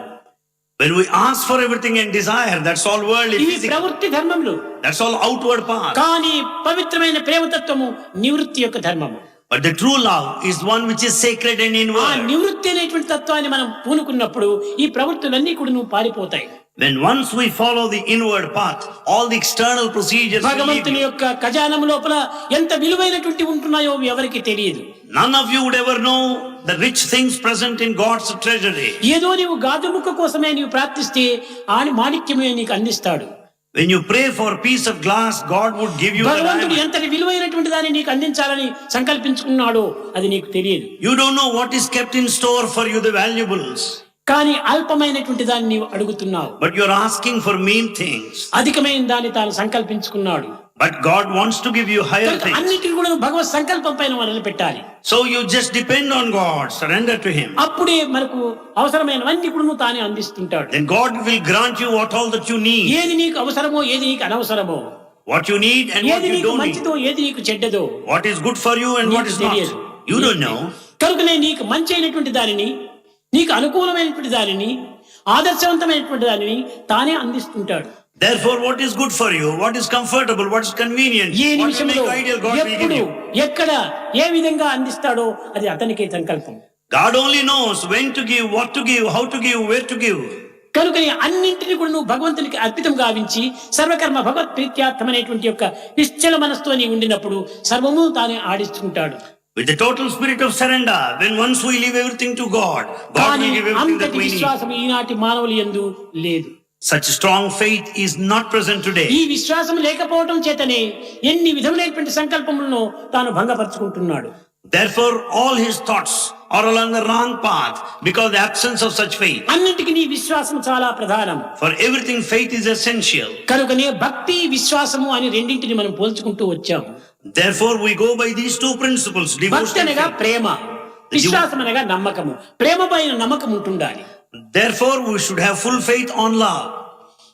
When we ask for everything and desire, that's all worldly, ఇవి physical. ప్రవృత్తి ధర్మములు. That's all outward path. కానీ పవిత్రమైన ప్రేమతత్వము నివృత్తి యొక్క ధర్మము. But the true love is one which is sacred and ఆ inward. నివృత్తి అనేటువంటి తత్వాన్ని మనం పూనుకున్నప్పుడు ఈ ప్రవృత్తులన్నీ కూడా నువ్వు పారిపోతాయి. When once we follow the inward path, all the external procedures will leave భగవంతుని you. యొక్క ఖజానము లోపల ఎంత విలువైనటువంటి ఉంటున్నాయో ఎవరికి తెలియదు. None of you would ever know the rich things present in God's treasury. ఏదో నీవు గాజు ముక్క కోసమే నీవు ప్రార్థిస్తే ఆని మాణిక్యమే నీకు అందిస్తాడు. When you pray for a piece of glass, God would give you the భగవంతుడు diamond. ఎంతటి విలువైనటువంటి దాన్ని నీకు అందించాలని సంకల్పించుకున్నాడో అది నీకు తెలియదు. You don't know what is kept in store for you, the valuables. కానీ అల్పమైనటువంటి దాన్ని నీవు అడుగుతున్నావు. But you're asking for mean things. అధికమైన దాన్ని తాను సంకల్పించుకున్నాడు. But God wants to give you higher కనుక things. అన్నిటిని కూడా నువ్వు భగవత్ సంకల్పం పైన మొదలు పెట్టాలి. So you just depend on God, surrender to Him. అప్పుడే మనకు అవసరమైనవన్నీ కూడా నువ్వు తానే అందిస్తుంటాడు. Then God will grant you what all that you need. ఏది నీకు అవసరమో, ఏది నీకు అనవసరమో, What you need and what ఏది you నీకు don't need. మంచిదో, ఏది నీకు చెడ్డదో What is good for you and what is నీకు not. తెలియదు. You don't know. కనుకనే నీకు మంచి అయినటువంటి దానిని, నీకు అనుకూలమైనటువంటి దానిని, ఆదర్శవంతమైనటువంటి దానిని తానే అందిస్తుంటాడు. Therefore, what is good for you, what is comfortable, what is convenient, A what will నిమిషంలో make ideal, God will give ఎప్పుడు you. ఎక్కడ ఏ విధంగా అందిస్తాడో అది అతనికే సంకల్పం. God only knows when to give, what to give, how to give, where to give. కనుకని అన్నింటినీ కూడా నువ్వు భగవంతునికి అర్పితం గావించి సర్వకర్మ భగవత్ ప్రీత్యార్థమైనటువంటి యొక్క నిశ్చల మనస్సుతో నీ ఉండినప్పుడు సర్వము తానే ఆడిస్తుంటాడు. With the total spirit of surrender, when once we leave everything to God, God will give everything that అంతటి we need. విశ్వాసం ఈనాటి మానవులు యందు లేదు. Such strong faith is not present today. ఈ విశ్వాసం లేకపోవడం చేతనే ఎన్ని విధములైనటువంటి సంకల్పములను తాను భంగపరుచుకుంటున్నాడు. Therefore, all his thoughts are along the wrong path because the absence of such faith. అన్నింటికి నీ విశ్వాసం చాలా ప్రధానం. For everything, faith is essential. కనుకనే భక్తి విశ్వాసము అని రెండింటిని మనం పోల్చుకుంటూ వచ్చాము. Therefore, we go by these two principles: భక్తి devotion అనగా and faith. ప్రేమ, విశ్వాసం అనగా నమ్మకము. ప్రేమ పైన నమ్మకం ఉంటుండాలి. Therefore, we should have full faith on love.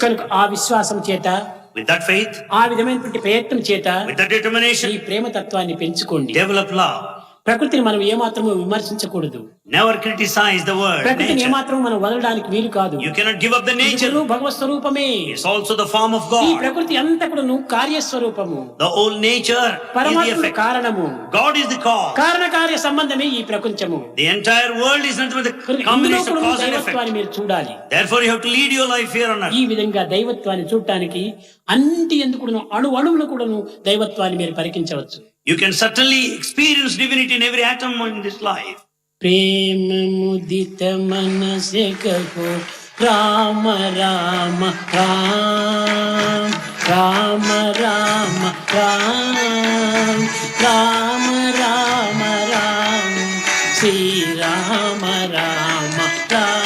కనుక ఆ విశ్వాసం చేత, With that faith, ఆ విధమైనటువంటి ప్రయత్నం చేత with that determination, ఈ ప్రేమ తత్వాన్ని పెంచుకోండి. develop love. ప్రకృతిని మనం ఏమాత్రము విమర్శించకూడదు. Never criticize the word, ప్రకృతిని nature. ఏమాత్రం మనం వదలడానికి వీలు కాదు. You cannot give up the nature. ఇది భగవత్ స్వరూపమే. It's also the form of ఈ God. ప్రకృతి అంతా కూడాను కార్యస్వరూపము. The whole nature is the పరమాత్ముడు effect. కారణము. God is the cause. కారణకార్య సంబంధమే ఈ ప్రపంచము. The entire world is nothing but the ఇందులో combination of కూడా cause and దైవత్వాన్ని effect. మీరు చూడాలి. Therefore, you have to lead your life here on earth. ఈ విధంగా దైవత్వాన్ని చూడటానికి అన్నింటి ఎందుకు అణువును కూడాను దైవత్వాన్ని మీరు పరికించవచ్చు. You can certainly experience divinity in every atom in this life. ప్రేమ ముదిత మనసే కహో రామ రామ రామ రామ రామ రామ రామ రామ రామ శ్రీ రామ రామ రామ.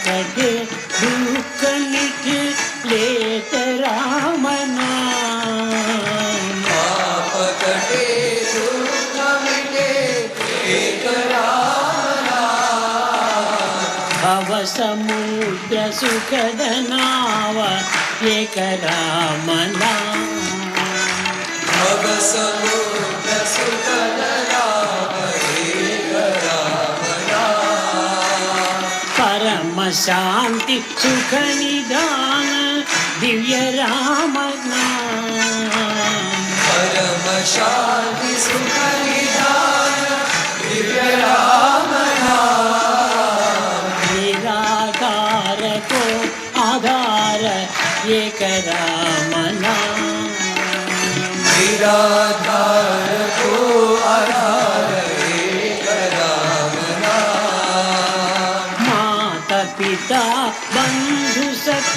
కటే దుఃఖ నిఖి లేత రామ నామ. పాప కటే దుఃఖ మిటే లేత రామ నామ. భవ సముద్ర సుఖద నావ ఏక రామ నామ. భవ సముద్ర సుఖద నావ ఏక రామ నామ. పరమ శాంతి సుఖ నిదాన దివ్య రామ నామ. పరమ శాంతి సుఖ నిదాన దివ్య రామ నామ. నిరాధార కో ఆధార ఏక రామ నామ. నిరాధార కో ఆధార ఏక రామ నామ. మాతా పితా బంధు సఖ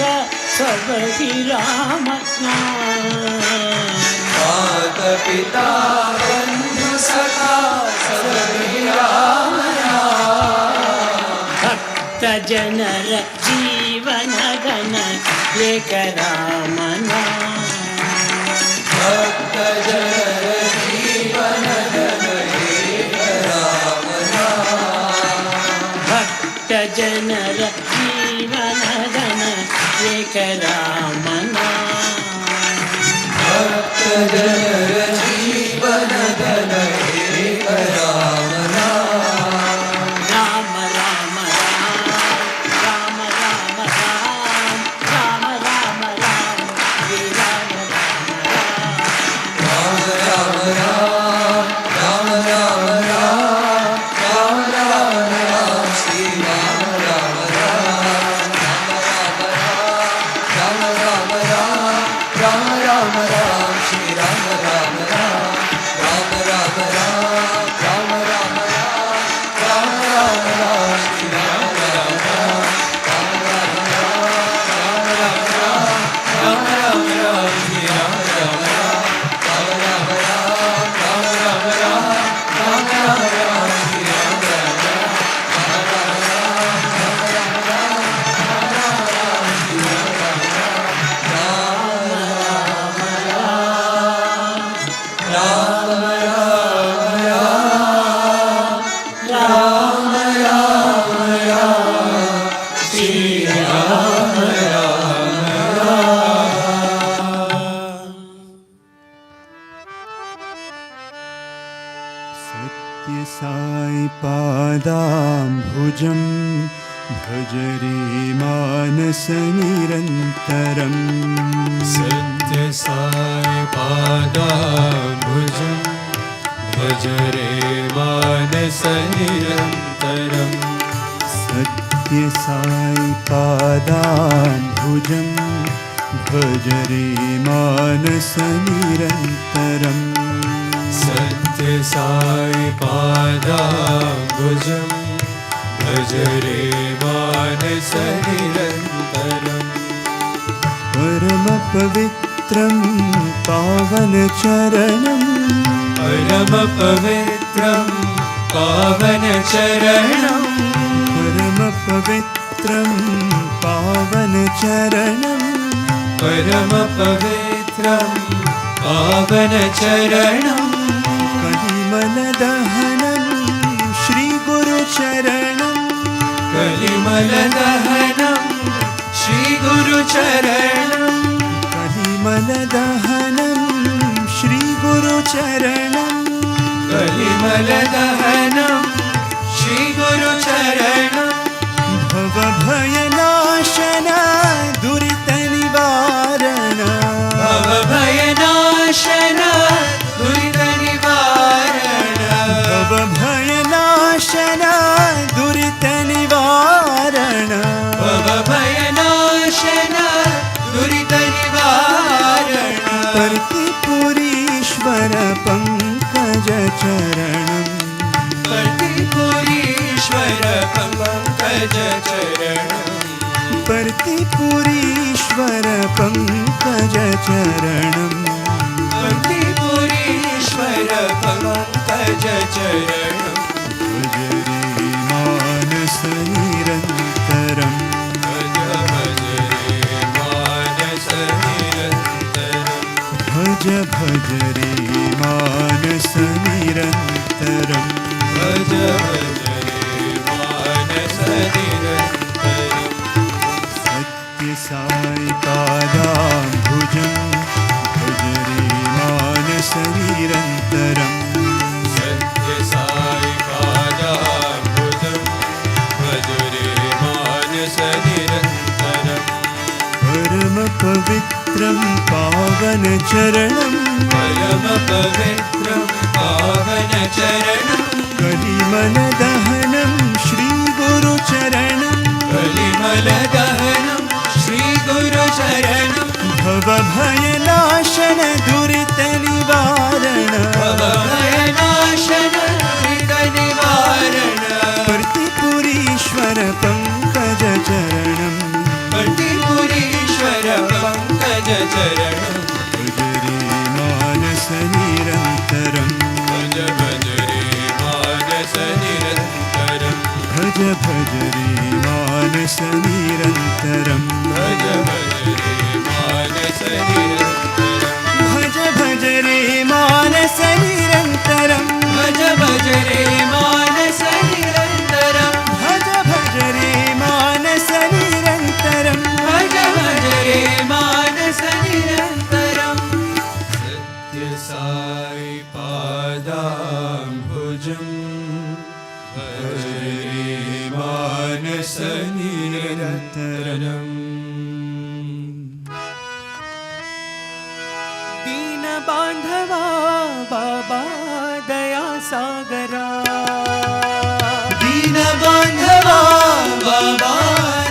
సబ హి రామ నామ. మాతా పితా బంధు సఖ సబ హి రామ నామ. భక్త జనర జీవన గణ ఏక రామ నామ. భక్త జనర జీవన గణ ఏక రామ నామ. భక్త జనర జీవన గణ ఏక రామ నామ. భక్త జనర జీవన గణ ఏక రామ నామ. రామ రామ రామ రామ రామ రామ రామ రామ శ్రీ రామ రామ రామ. రామ రామ రామ రామ రామ రామ రామ శ్రీ రామ రామ రామ. రామ రామ రామ రామ రామ రామ శ్రీ రామ రామ రామ. सत्य साई पादाम्बुजं भज रे मानस निरन्तरम् सत्य साई पादाम्बुजं भज रे मानस निरन्तरम् सत्य साई पादाम्बुजं भज रे मानस निरन्तरम् सत्य साई पादाम्बुजं भज रे मानस निरन्तरम् परम पवित्रं पावन चरणं परम पवित्रं पावन चरणं परम पवित्रं पावन चरणं परम पवित्रं पावन चरणं कलिमल दहनं श्री गुरु चरणं कलिमल दहनं श्री गुरु चरणं कलिमल दहनं श्री गुरु चरणं कलिमल दहनं श्री गुरु चरणं भव भयनाशन दुरित निवारण भव भयनाशन दुरित निवारण भव भयनाशन दुरित निवारण भव भयनाशन दुरित निवारण प्रतिपुरीश्वर पंकज चरणं प्रतिपुरीश्वर पंकज चरणं प्रतिपुरीश्वर पंकज चरणं प्रतिपुरीश्वर पंकज चरणं भज रे मानस निरन्तरम् भज भज रे मानस निरन्तरम् भज भज रे मानस निरन्तरम् भज भज रे मानस निरन्तरम् सत्य साई पादाम्बुजं भज रे मानस निरन्तरम् सत्य साई पादाम्बुजं भज रे मानस निरन्तरम् परम पवित्रं पावन चरणं परम पवित्रं पावन चरणं कलिमल दहनं श्री गुरु चरणं कलिमल दहनं श्री गुरु चरणं भव भयनाशन दुरित निवारण भव भयनाशन दुरित निवारण प्रतिपुरीश्वर पंकज चरणं प्रतिपुरीश्वर पंकज चरणं भज रे मानस निरन्तरम् भज भज रे मानस निरन्तरम् भज भज रे मानस निरन्तरम् भज भज रे मानस निरन्तरम् भज भज रे मानस निरन्तरम् भज भज रे मानस निरन्तरम् भज भज रे मानस निरन्तरम् भज भज रे मानस निरन्तरम् सत्य साई पादाम्बुजं भज रे मानस निरन्तरम् दीन बांधवा बाबा दया सागरा दीन बांधवा बाबा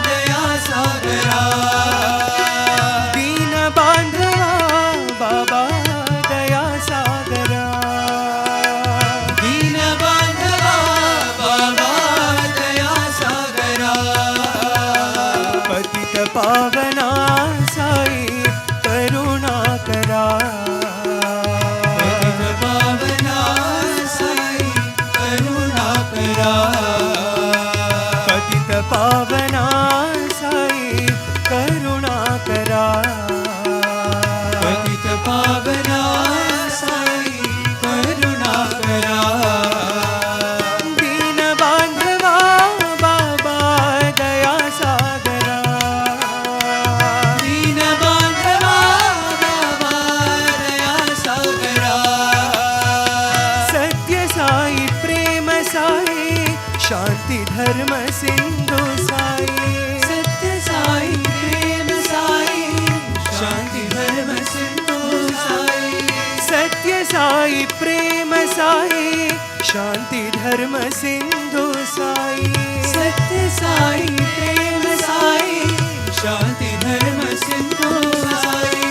दया सागरा दीन बांधवा बाबा दया सागरा दीन बांधवा बाबा दया सागरा पतित पावना साई करुणा करा पतित पावना साई शांति धर्म सिंधु साई सत्य साई प्रेम साई शांति धर्म सिंधु साई सत्य साई प्रेम साई शांति धर्म सिंधु साई सत्य साई प्रेम साई शांति धर्म सिंधु साई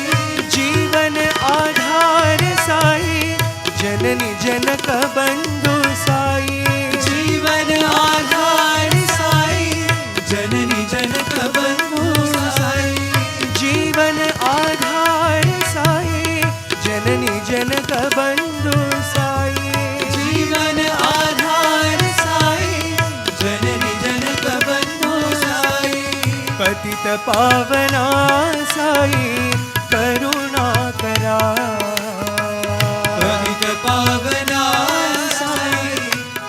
जीवन आधार साई जननी जनक बंधु साई जीवन आधार साई जननी जनक बंधु साई जीवन आधार साई जननी जनक बंधु साई जीवन आधार साई जननी जनक बंधु साई पतित पावना साई करुणा करा पतित पावना साई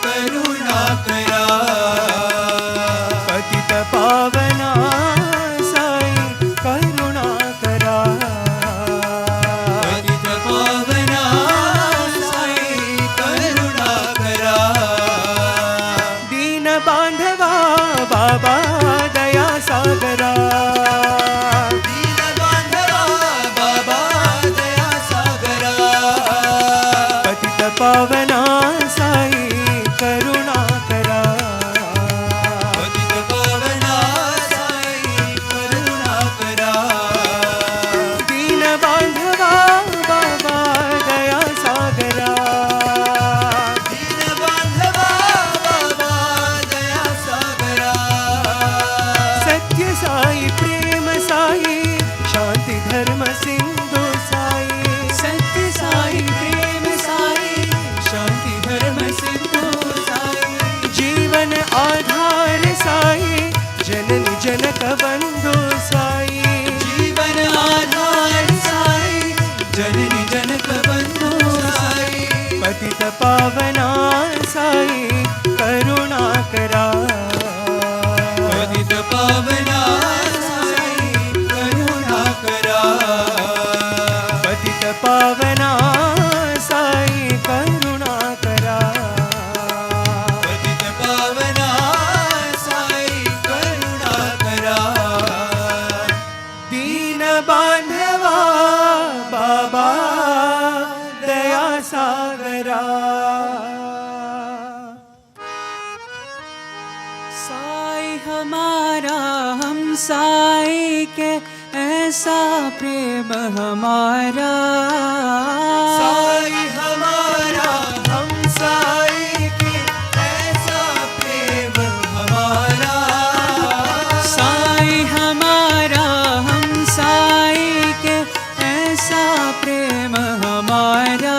करुणा करा पतित पावना साई करुणा करा पतित पावना साई करुणा करा दीन बांधवा बाबा दया सागरा दीन बांधवा बाबा दया सागरा पतित पावना साई करुणा करा पतित पावना साई करुणा करा दीन बांधवा बाबा दया सागरा दीन बांधवा बाबा दया सागरा सत्य साई प्रेम साई शांति धर्म सिंधु साई सत्य साई प्रेम साई शांति धर्म सिंधु साई जीवन आधार साई जननी जनक बंधु साई जीवन आधार साई जननी जनक बंधु साई पतित पावना साई करुणा करा पतित पावना साई करुणा करा पतित पावना साई करुणा करा पतित पावना साई करुणा करा दीन बांधवा बाबा दया सागरा साई हमारा हम साई के ऐसा प्रेम हमारा साई हमारा हम साई के ऐसा प्रेम हमारा साई हमारा हम साई के ऐसा प्रेम हमारा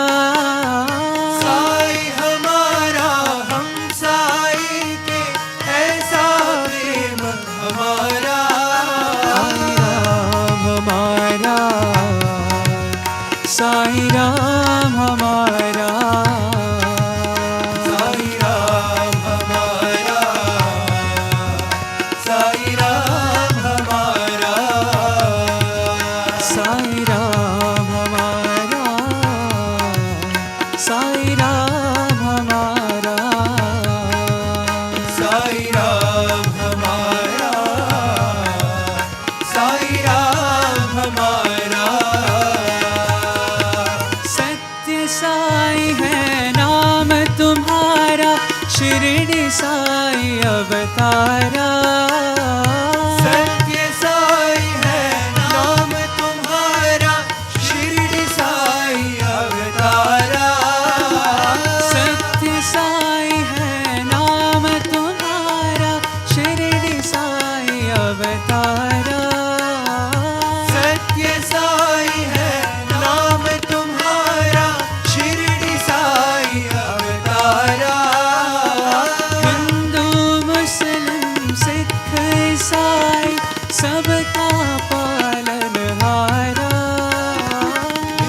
साई हमारा हम साई के ऐसा प्रेम हमारा साई राम हमारा साई राम हमारा साई राम हमारा साई राम हमारा साई राम हमारा साई राम हमारा साई राम हमारा सत्य साई है नाम तुम्हारा शिरडी साई अवतारा सत्य साई है नाम तुम्हारा शिरडी साई अवतारा सत्य साई है नाम तुम्हारा शिरडी साई अवतारा सत्य साई है नाम तुम्हारा शिरडी साई अवतारा हिंदू मुस्लिम सिख ईसाई सबका पालनहारा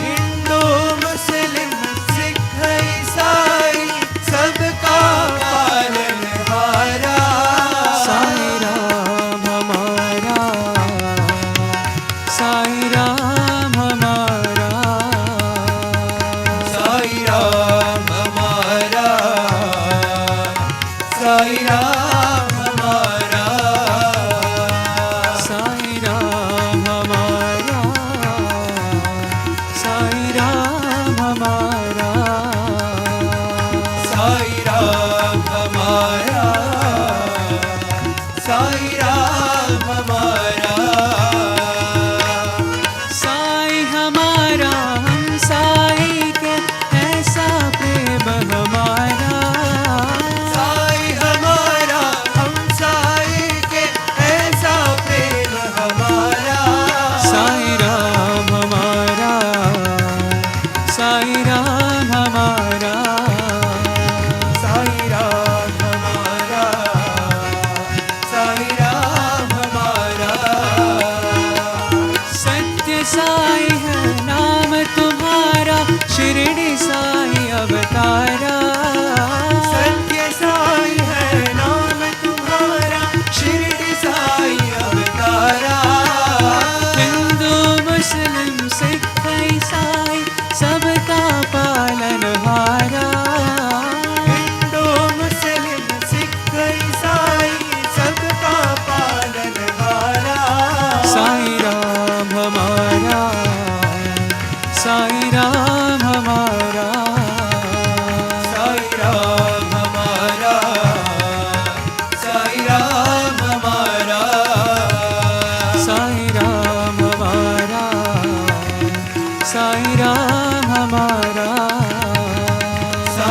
हिंदू मुस्लिम सिख ईसाई सबका पालनहारा साई राम हमारा साई राम हमारा साई राम हमारा साई राम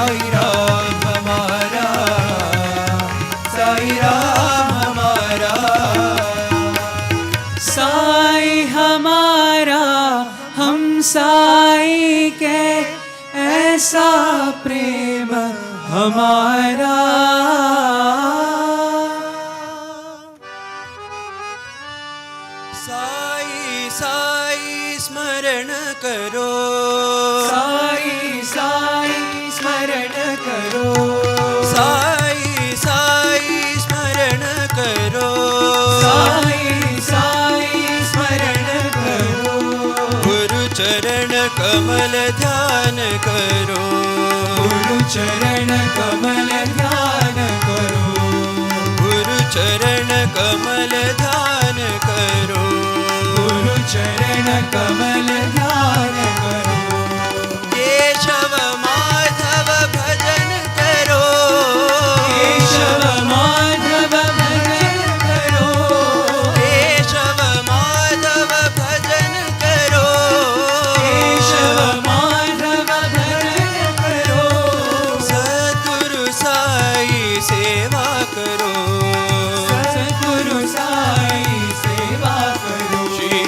साई राम हमारा, साई राम हमारा, साई हमारा हम साई के ऐसा प्रेम हमारा। साई साई स्मरण करो, साई साई स्मरण करो, साई साई स्मरण करो, साई साई स्मरण करो, गुरु चरण कमल ध्यान करो, गुरु चरण कमल ध्यान करो, गुरु चरण कमल ध्यान करो, गुरु चरण कमल ध्यान करो, केशव माधव भजन करो, केशव माधव भजन करो, केशव माधव भजन करो, केशव माधव भजन करो, सद्गुरु साई सेवा करो, सद्गुरु साई सेवा करो, श्री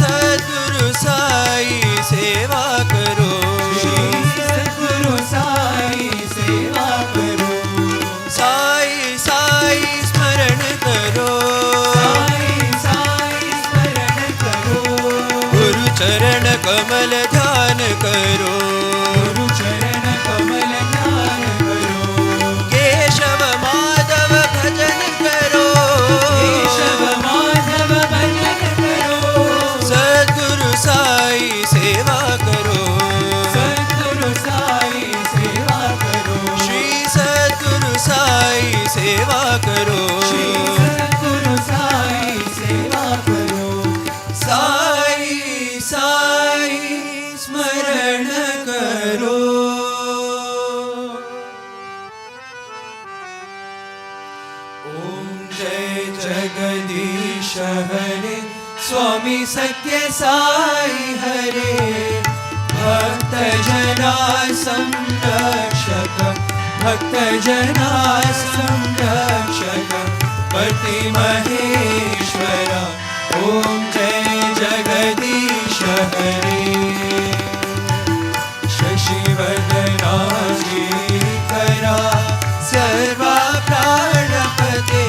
सद्गुरु साई सेवा करो, श्री सद्गुरु साई सेवा करो, साई साई स्मरण करो, साई साई स्मरण करो, गुरु चरण कमल ध्यान करो, गुरु चरण कमल ध्यान करो, केशव माधव भजन करो, केशव माधव भजन करो, सद्गुरु साई सेवा करो, सद्गुरु साई सेवा करो, श्री सद्गुरु साई सेवा करो, श्री सद्गुरु साई सेवा करो, साई साई स्मरण करो। ओम जय जगदीश हरे, स्वामी सत्य साई हरे, भक्त जना संरक्षक, भक्त जना संरक्षक, पति महेश्वरा। ओम जय जगदीश हरे, शशिवदना श्रीकरा, सर्वा प्राणपते,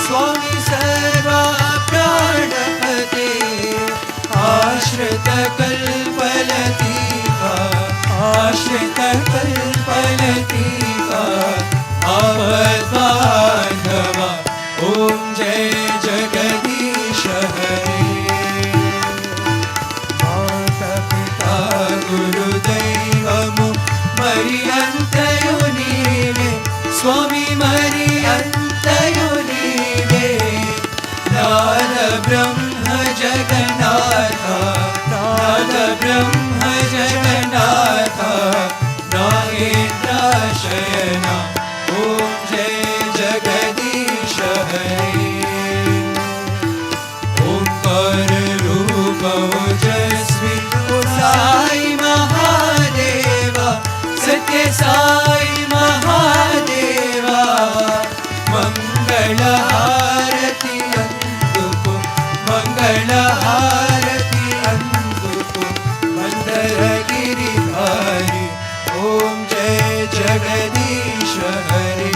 स्वामी सर्वा प्राणपते, आश्रित कल्पलतीका, आश्रित कल्पलतीका, आपद्बान्धवा। ओम जय जगदीश हरे, माता पिता गुरुदैवमु मरियन्तयो नीवे, स्वामी मरियन्तयो नीवे, नाद ब्रह्म जगन्नाथा, नाद ब्रह्म जगन्नाथा, नागेन्द्र शयना। ओम जय जगदीश हरे, ओंकार रूप ओजस्वी साई महादेवा, सत्य साई महादेवा, मंगल आरती अंदुको, मंगल आरती अंदुको, मंदर गिरिधारी। ओम जय जगदीश हरे,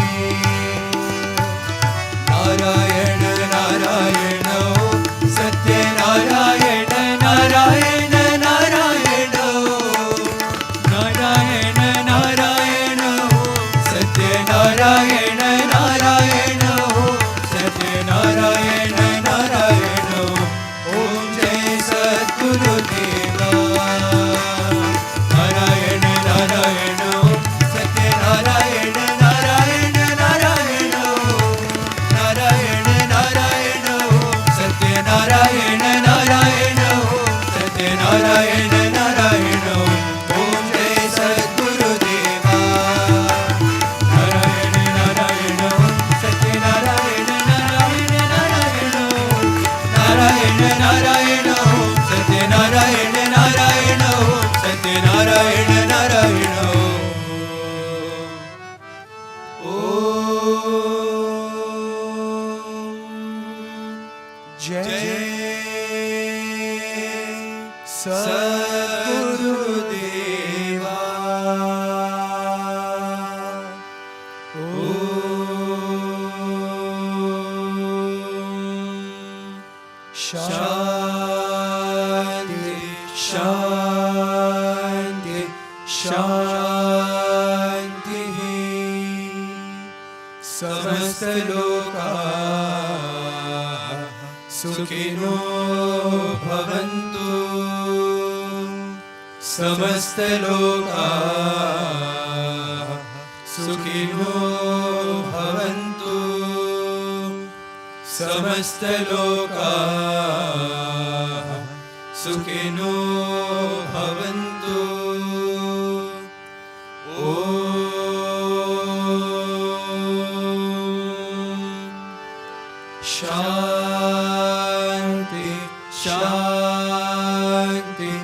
नारायण नारायण ओम सत्य नारायण नारायण नारायण ओम, नारायण नारायण ओम सत्य नारायण नारायण ओम, सत्य नारायण नारायण ओम। ओम जय सद्गुरु देवा, नारायण नारायण ओम सत्य नारायण नारायण नारायण जय सद्गुरुदेवा। शांति शांति शांति। समस्त लोकाः सुखिनो भवन्तु। समस्त लोकाः सुखिनो भवन्तु। समस्त लोकाः सुखिनो भवन्तु। शांति शांति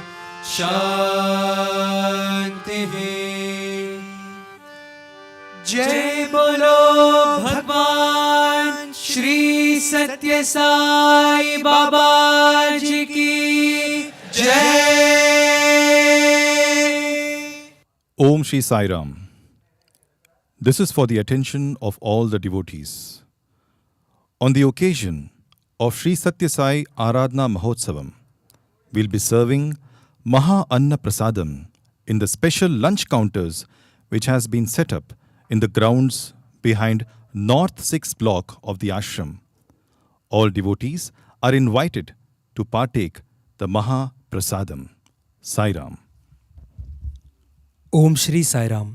शांति। जय बोलो भगवान श्री सत्य साई बाबा जी की जय। Om Shri Sai Ram. This is for the attention of all the devotees. On the occasion of Sri Sathya Sai Aradhana Mahotsavam, we'll be serving Maha Anna Prasadam in the special lunch counters which has been set up in the grounds behind North 6th block of the ashram. All devotees are invited to partake the Maha Prasadam. Sai Ram. ఓం శ్రీ సాయిరామ్.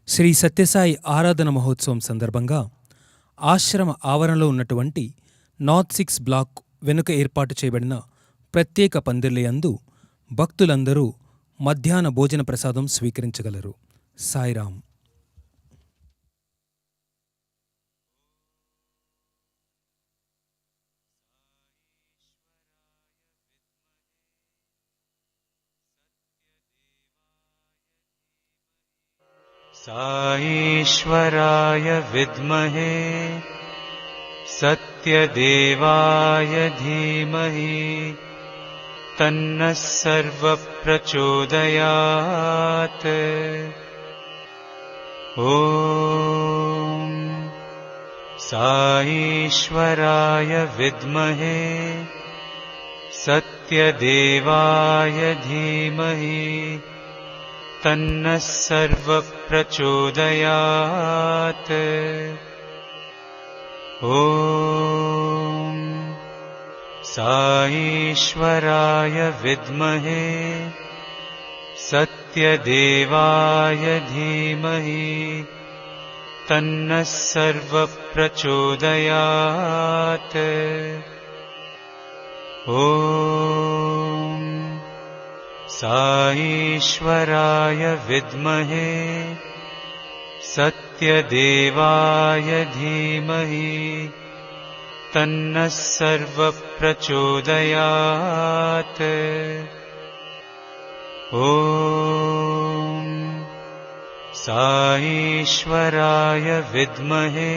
శ్రీ సత్యసాయి ఆరాధన మహోత్సవం సందర్భంగా ఆశ్రమ ఆవరణలో ఉన్నటువంటి north 6 black వెనుక ఏర్పాటు చేయబడిన ప్రత్యేక పందిర్లయందు భక్తులందరూ మధ్యాహ్న భోజన ప్రసాదం స్వీకరించగలరు. సాయిరామ్. साईश्वराय विद्महे सत्यदेवाय धीमहि तन्नः सर्वप्रचोदयात्। ॐ साईश्वराय विद्महे सत्यदेवाय धीमहि तन्नः सर्वप्रचोदयात्। ॐ साईश्वराय विद्महे सत्यदेवाय धीमहि तन्नः सर्वप्रचोदयात्। ॐ साईश्वराय विद्महे सत्यदेवाय धीमहि तन्नः सर्वप्रचोदयात्। ॐ साईश्वराय विद्महे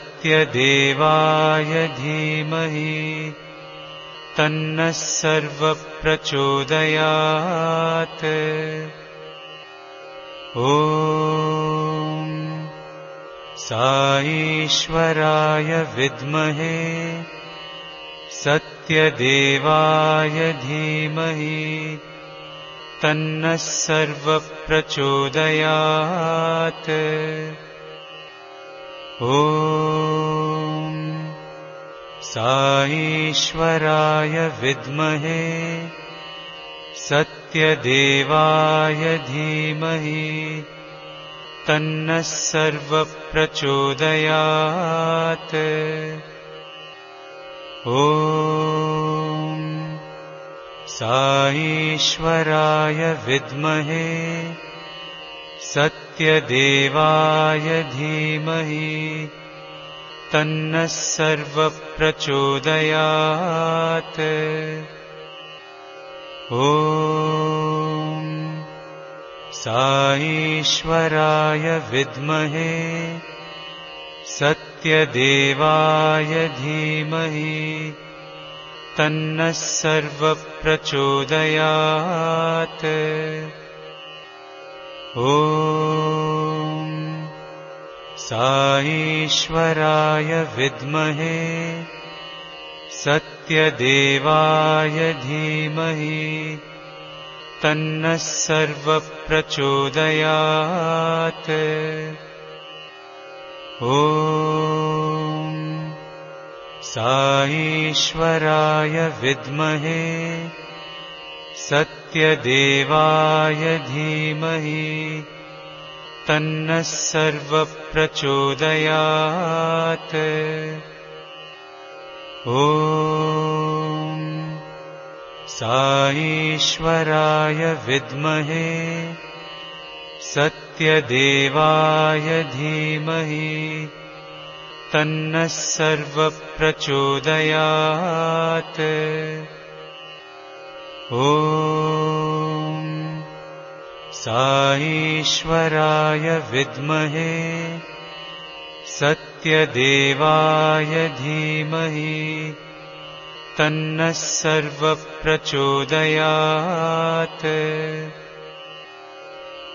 सत्यदेवाय धीमहि तन्नः सर्वप्रचोदयात्। ॐ साईश्वराय विद्महे सत्यदेवाय धीमहि तन्नः सर्वप्रचोदयात्। ॐ साईश्वराय विद्महे सत्यदेवाय धीमहि तन्नः सर्वप्रचोदयात्। ॐ साईश्वराय विद्महे सत्यदेवाय धीमहि तन्नः सर्वप्रचोदयात्। ॐ साईश्वराय विद्महे सत्यदेवाय सत्यदेवाय धीमहि तन्नः सर्वप्रचोदयात्। ॐ साईश्वराय विद्महे सत्यदेवाय धीमहि तन्नः सर्वप्रचोदयात्। ॐ साईश्वराय विद्महे सत्यदेवाय धीमहि तन्नः सर्वप्रचोदयात्। ॐ साईश्वराय विद्महे सत्यदेवाय धीमहि तन्नः सर्वप्रचोदयात्। ॐ साईश्वराय विद्महे सत्यदेवाय धीमहि तन्नः सर्वप्रचोदयात्।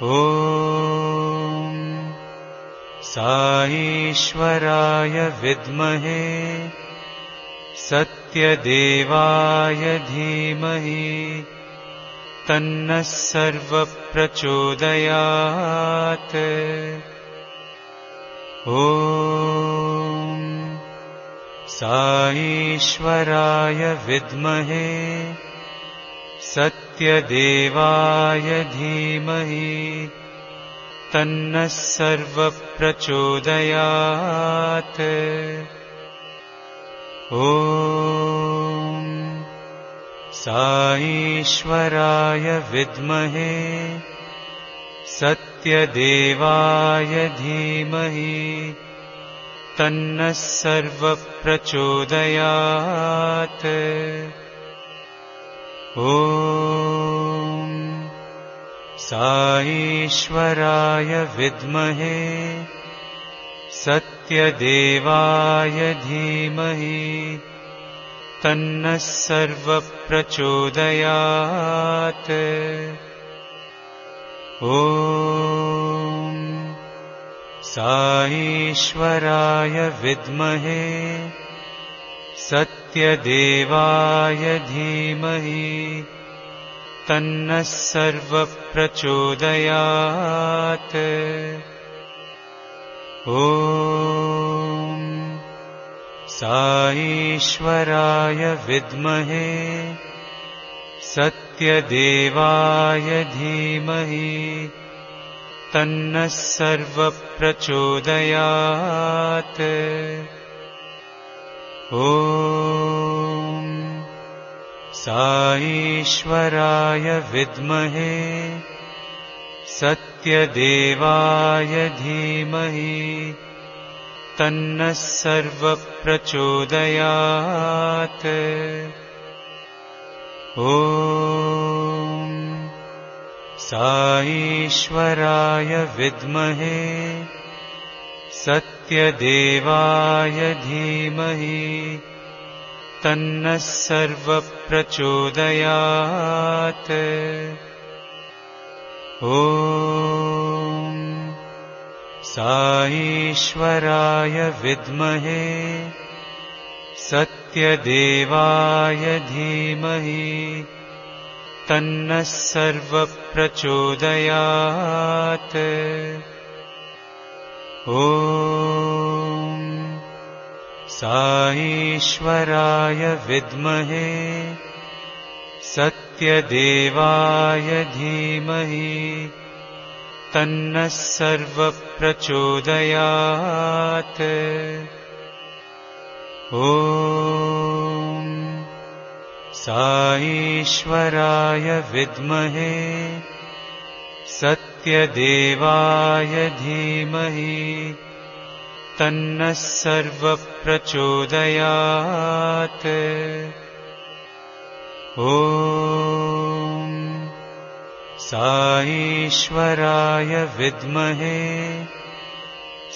ॐ साईश्वराय विद्महे सत्यदेवाय धीमहि तन्नः सर्वप्रचोदयात्। ॐ साईश्वराय विद्महे सत्यदेवाय धीमहि तन्नः सर्वप्रचोदयात्। ॐ साईश्वराय विद्महे सत्यदेवाय धीमहि तन्नः सर्वप्रचोदयात्। ॐ साईश्वराय विद्महे सत्यदेवाय धीमहि तन्नः सर्वप्रचोदयात्। ॐ साईश्वराय विद्महे सत्यदेवाय धीमहि तन्नः सर्वप्रचोदयात्। ॐ साईश्वराय विद्महे सत्यदेवाय धीमहि तन्नः सर्वप्रचोदयात्। ॐ साईश्वराय विद्महे सत्यदेवाय धीमहि तन्नः सर्वप्रचोदयात्। ॐ साईश्वराय विद्महे सत्यदेवाय धीमहि तन्नः सर्वप्रचोदयात्। ॐ साईश्वराय विद्महे सत्यदेवाय धीमहि तन्नः सर्वप्रचोदयात्। ॐ साईश्वराय विद्महे सत्यदेवाय धीमहि तन्नः सर्वप्रचोदयात्। ॐ साईश्वराय विद्महे सत्यदेवाय धीमहि तन्नः सर्वप्रचोदयात्। ॐ साईश्वराय विद्महे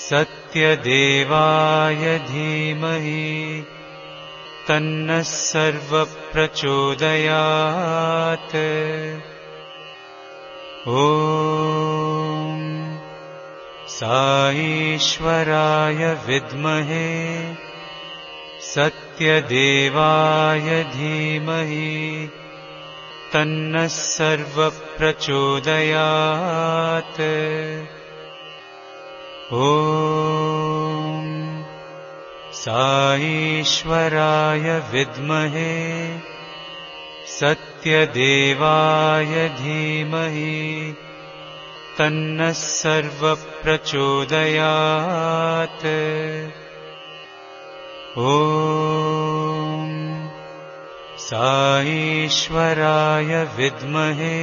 सत्यदेवाय धीमहि तन्नः सर्वप्रचोदयात्। ॐ साईश्वराय विद्महे सत्यदेवाय धीमहि तन्नः सर्वप्रचोदयात्। ॐ साईश्वराय विद्महे सत्यदेवाय धीमहि तन्नः सर्वप्रचोदयात्। ॐ साईश्वराय विद्महे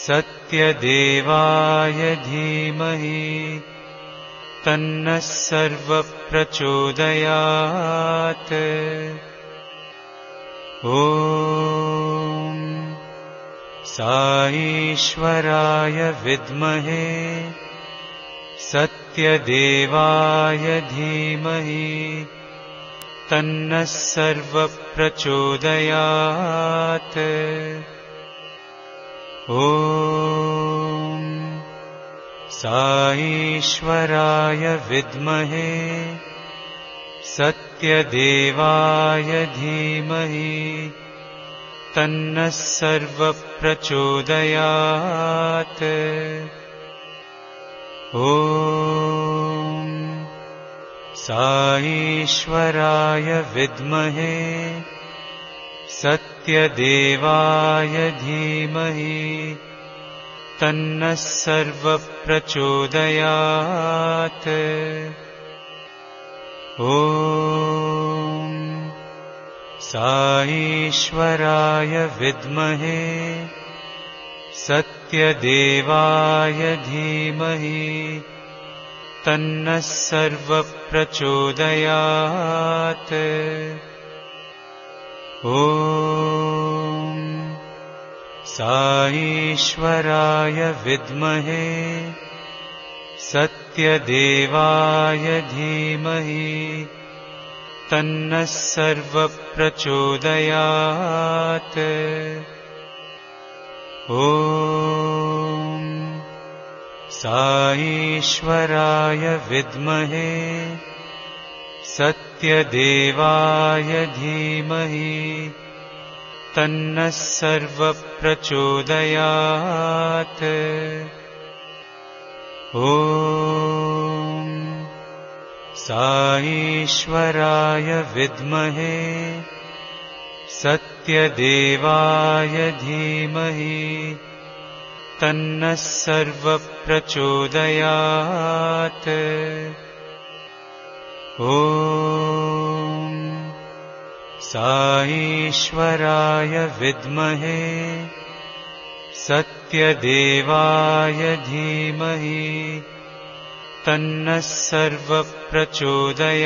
सत्यदेवाय धीमहि तन्नः सर्वप्रचोदयात्। ॐ साईश्वराय विद्महे सत्यदेवाय धीमहि तन्नः सर्वप्रचोदयात्। ॐ साईश्वराय विद्महे सत्यदेवाय धीमहि तन्नः सर्वप्रचोदयात्। ॐ साईश्वराय विद्महे सत्यदेवाय धीमहि तन्नः सर्वप्रचोदयात्। ॐ साईश्वराय विद्महे सत्यदेवाय धीमहि तन्नः सर्वप्रचोदयात्। ॐ साईश्वराय विद्महे सत्यदेवाय धीमहि तन्नः सर्वप्रचोदयात्। ॐ साईश्वराय विद्महे सत्यदेवाय धीमहि तन्नः सर्वप्रचोदयात्। ॐ साईश्वराय विद्महे सत्यदेवाय धीमहि तन्नः सर्वप्रचोदयात्। ॐ साईश्वराय विद्महे सत्यदेवाय धीमहि तन्नः सर्वप्रचोदयात्।